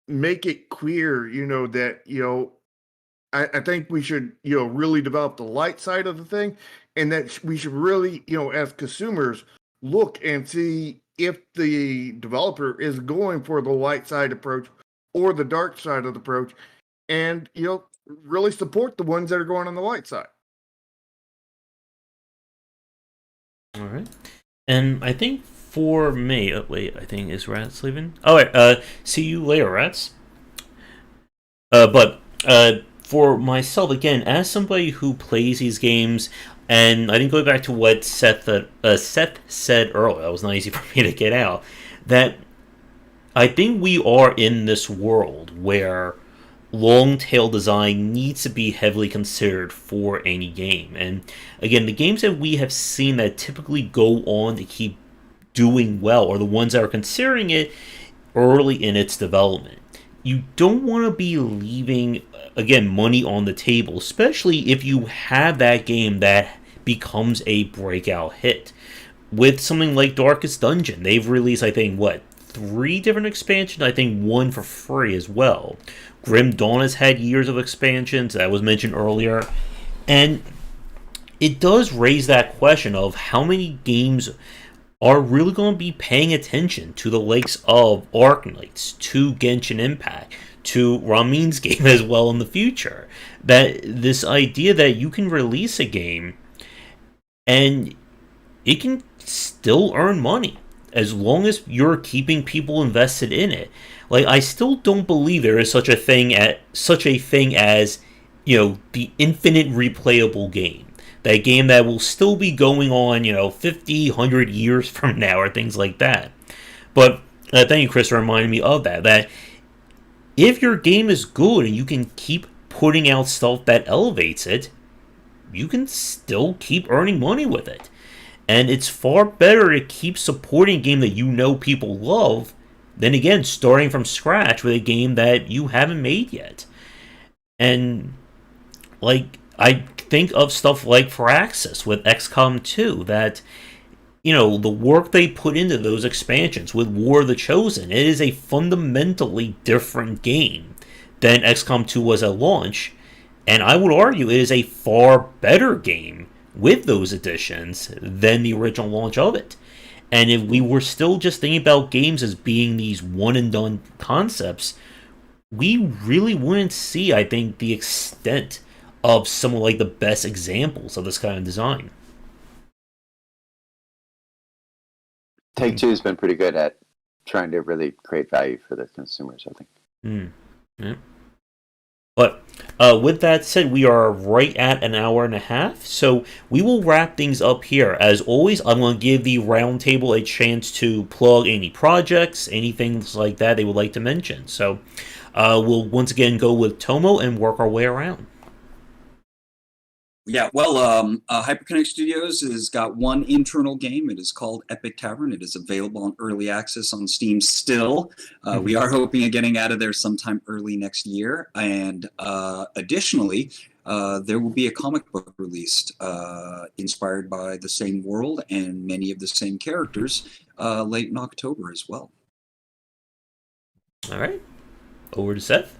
make it clear, that, I think we should, really develop the light side of the thing, and that we should really, as consumers, look and see if the developer is going for the light side approach or the dark side of the approach, and, really support the ones that are going on the light side. All right. And I think for me, I think is Rats leaving? Oh, wait, see you later, Rats. But for myself, again, as somebody who plays these games, and I think going back to what Seth said earlier, that was not easy for me to get out, that I think we are in this world where long tail design needs to be heavily considered for any game. And again, the games that we have seen that typically go on to keep doing well are the ones that are considering it early in its development. You don't want to be leaving, again, money on the table, especially if you have that game that becomes a breakout hit. With something like Darkest Dungeon, they've released, I think, 3 different expansions? I think 1 for free as well. Grim Dawn has had years of expansions, that was mentioned earlier. And it does raise that question of how many games are really going to be paying attention to the likes of Arknights, to Genshin Impact, to Ramin's game as well in the future. That this idea that you can release a game and it can still earn money as long as you're keeping people invested in it. Like, I still don't believe there is such a thing as the infinite replayable game. That game that will still be going on, 50, 100 years from now, or things like that. But thank you, Chris, for reminding me of that. That if your game is good and you can keep putting out stuff that elevates it, you can still keep earning money with it. And it's far better to keep supporting a game that people love than, again, starting from scratch with a game that you haven't made yet. And, I think of stuff like Firaxis with XCOM 2, that, the work they put into those expansions with War of the Chosen, it is a fundamentally different game than XCOM 2 was at launch, and I would argue it is a far better game with those additions than the original launch of it. And if we were still just thinking about games as being these one-and-done concepts, we really wouldn't see, I think, the extent of some of the best examples of this kind of design. Take-Two has been pretty good at trying to really create value for their consumers, I think. Yeah. But with that said, we are right at an hour and a half, so we will wrap things up here. As always, I'm going to give the Roundtable a chance to plug any projects, anything like that they would like to mention. So we'll once again go with Tomo and work our way around. Yeah, well, Hyperconnect Studios has got one internal game. It is called Epic Tavern. It is available on early access on Steam still. We are hoping of getting out of there sometime early next year. And additionally, there will be a comic book released inspired by the same world and many of the same characters late in October as well. All right. Over to Seth.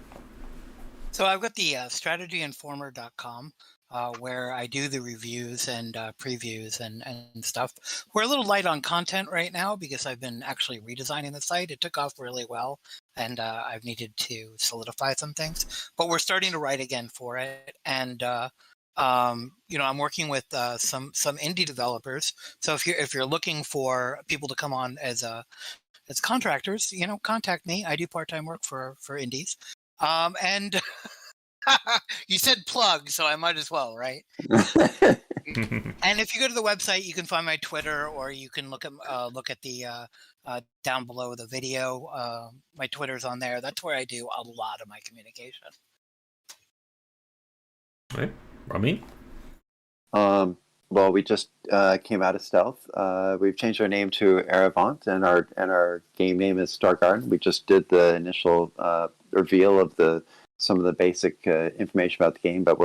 So I've got the strategyinformer.com where I do the reviews and previews and stuff. We're a little light on content right now because I've been actually redesigning the site. It took off really well, and I've needed to solidify some things. But we're starting to write again for it, and I'm working with some indie developers. So if you're looking for people to come on as contractors, contact me. I do part-time work for indies. And you said plug, so I might as well, right? And if you go to the website, you can find my Twitter, or you can look at the down below the video. My Twitter's on there. That's where I do a lot of my communication. All right, Ramin. Well, we just came out of stealth. We've changed our name to Eravant, and our game name is Stargarden. We just did the initial reveal of some of the basic information about the game, but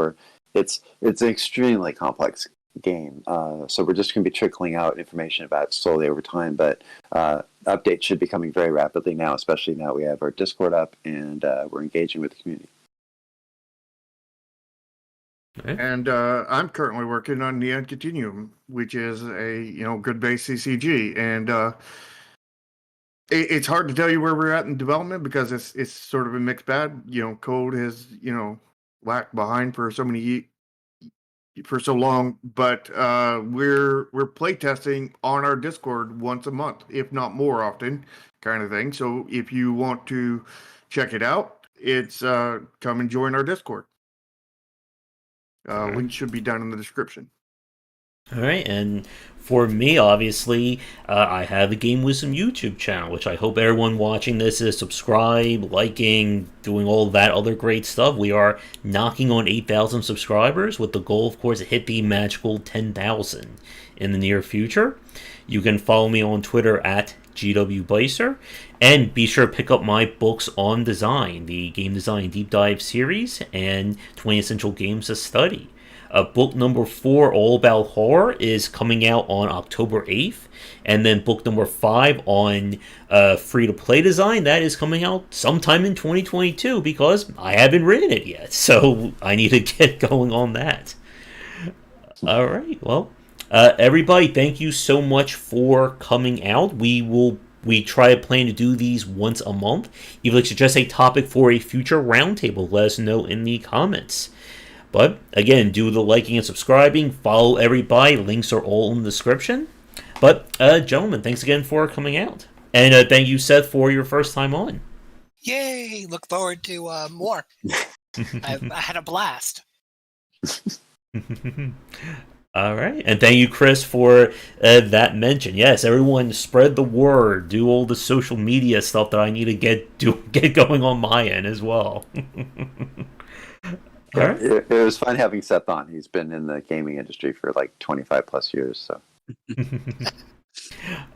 it's an extremely complex game. So we're just going to be trickling out information about it slowly over time. But updates should be coming very rapidly now, especially now we have our Discord up and we're engaging with the community. Okay. And I'm currently working on Neon Continuum, which is a good-based CCG, and it's hard to tell you where we're at in development because it's sort of a mixed bag. Code has lagged behind for so long, but we're playtesting on our Discord once a month, if not more often, kind of thing. So if you want to check it out, it's come and join our Discord. Link should be down in the description. All right, and for me, obviously, I have a Game Wisdom YouTube channel, which I hope everyone watching this is subscribe, liking, doing all that other great stuff. We are knocking on 8,000 subscribers with the goal, of course, to hit the magical 10,000 in the near future. You can follow me on Twitter at GWBicer, and be sure to pick up my books on design, the Game Design Deep Dive series, and 20 Essential Games to Study. Book number 4, All About Horror, is coming out on October 8th, and then book number 5 on free-to-play design, that is coming out sometime in 2022, because I haven't written it yet, so I need to get going on that. All right, well, everybody, thank you so much for coming out. We try to plan to do these once a month. If you'd like to suggest a topic for a future roundtable, let us know in the comments. But again, do the liking and subscribing. Follow everybody. Links are all in the description. But gentlemen, thanks again for coming out. And thank you, Seth, for your first time on. Yay! Look forward to more. I had a blast. All right, and thank you, Chris, for that mention. Yes, everyone, spread the word. Do all the social media stuff that I need to get going on my end as well. All right. It was fun having Seth on. He's been in the gaming industry for like 25 plus years. So.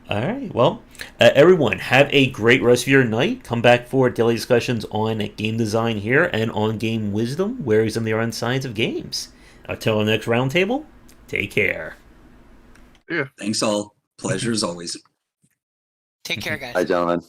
All right. Well, everyone, have a great rest of your night. Come back for daily discussions on game design here and on Game Wisdom, where he's in the art and science of games. Until the next roundtable. Take care. Yeah. Thanks all. Pleasure as always. Take care, guys. Hi, gentlemen.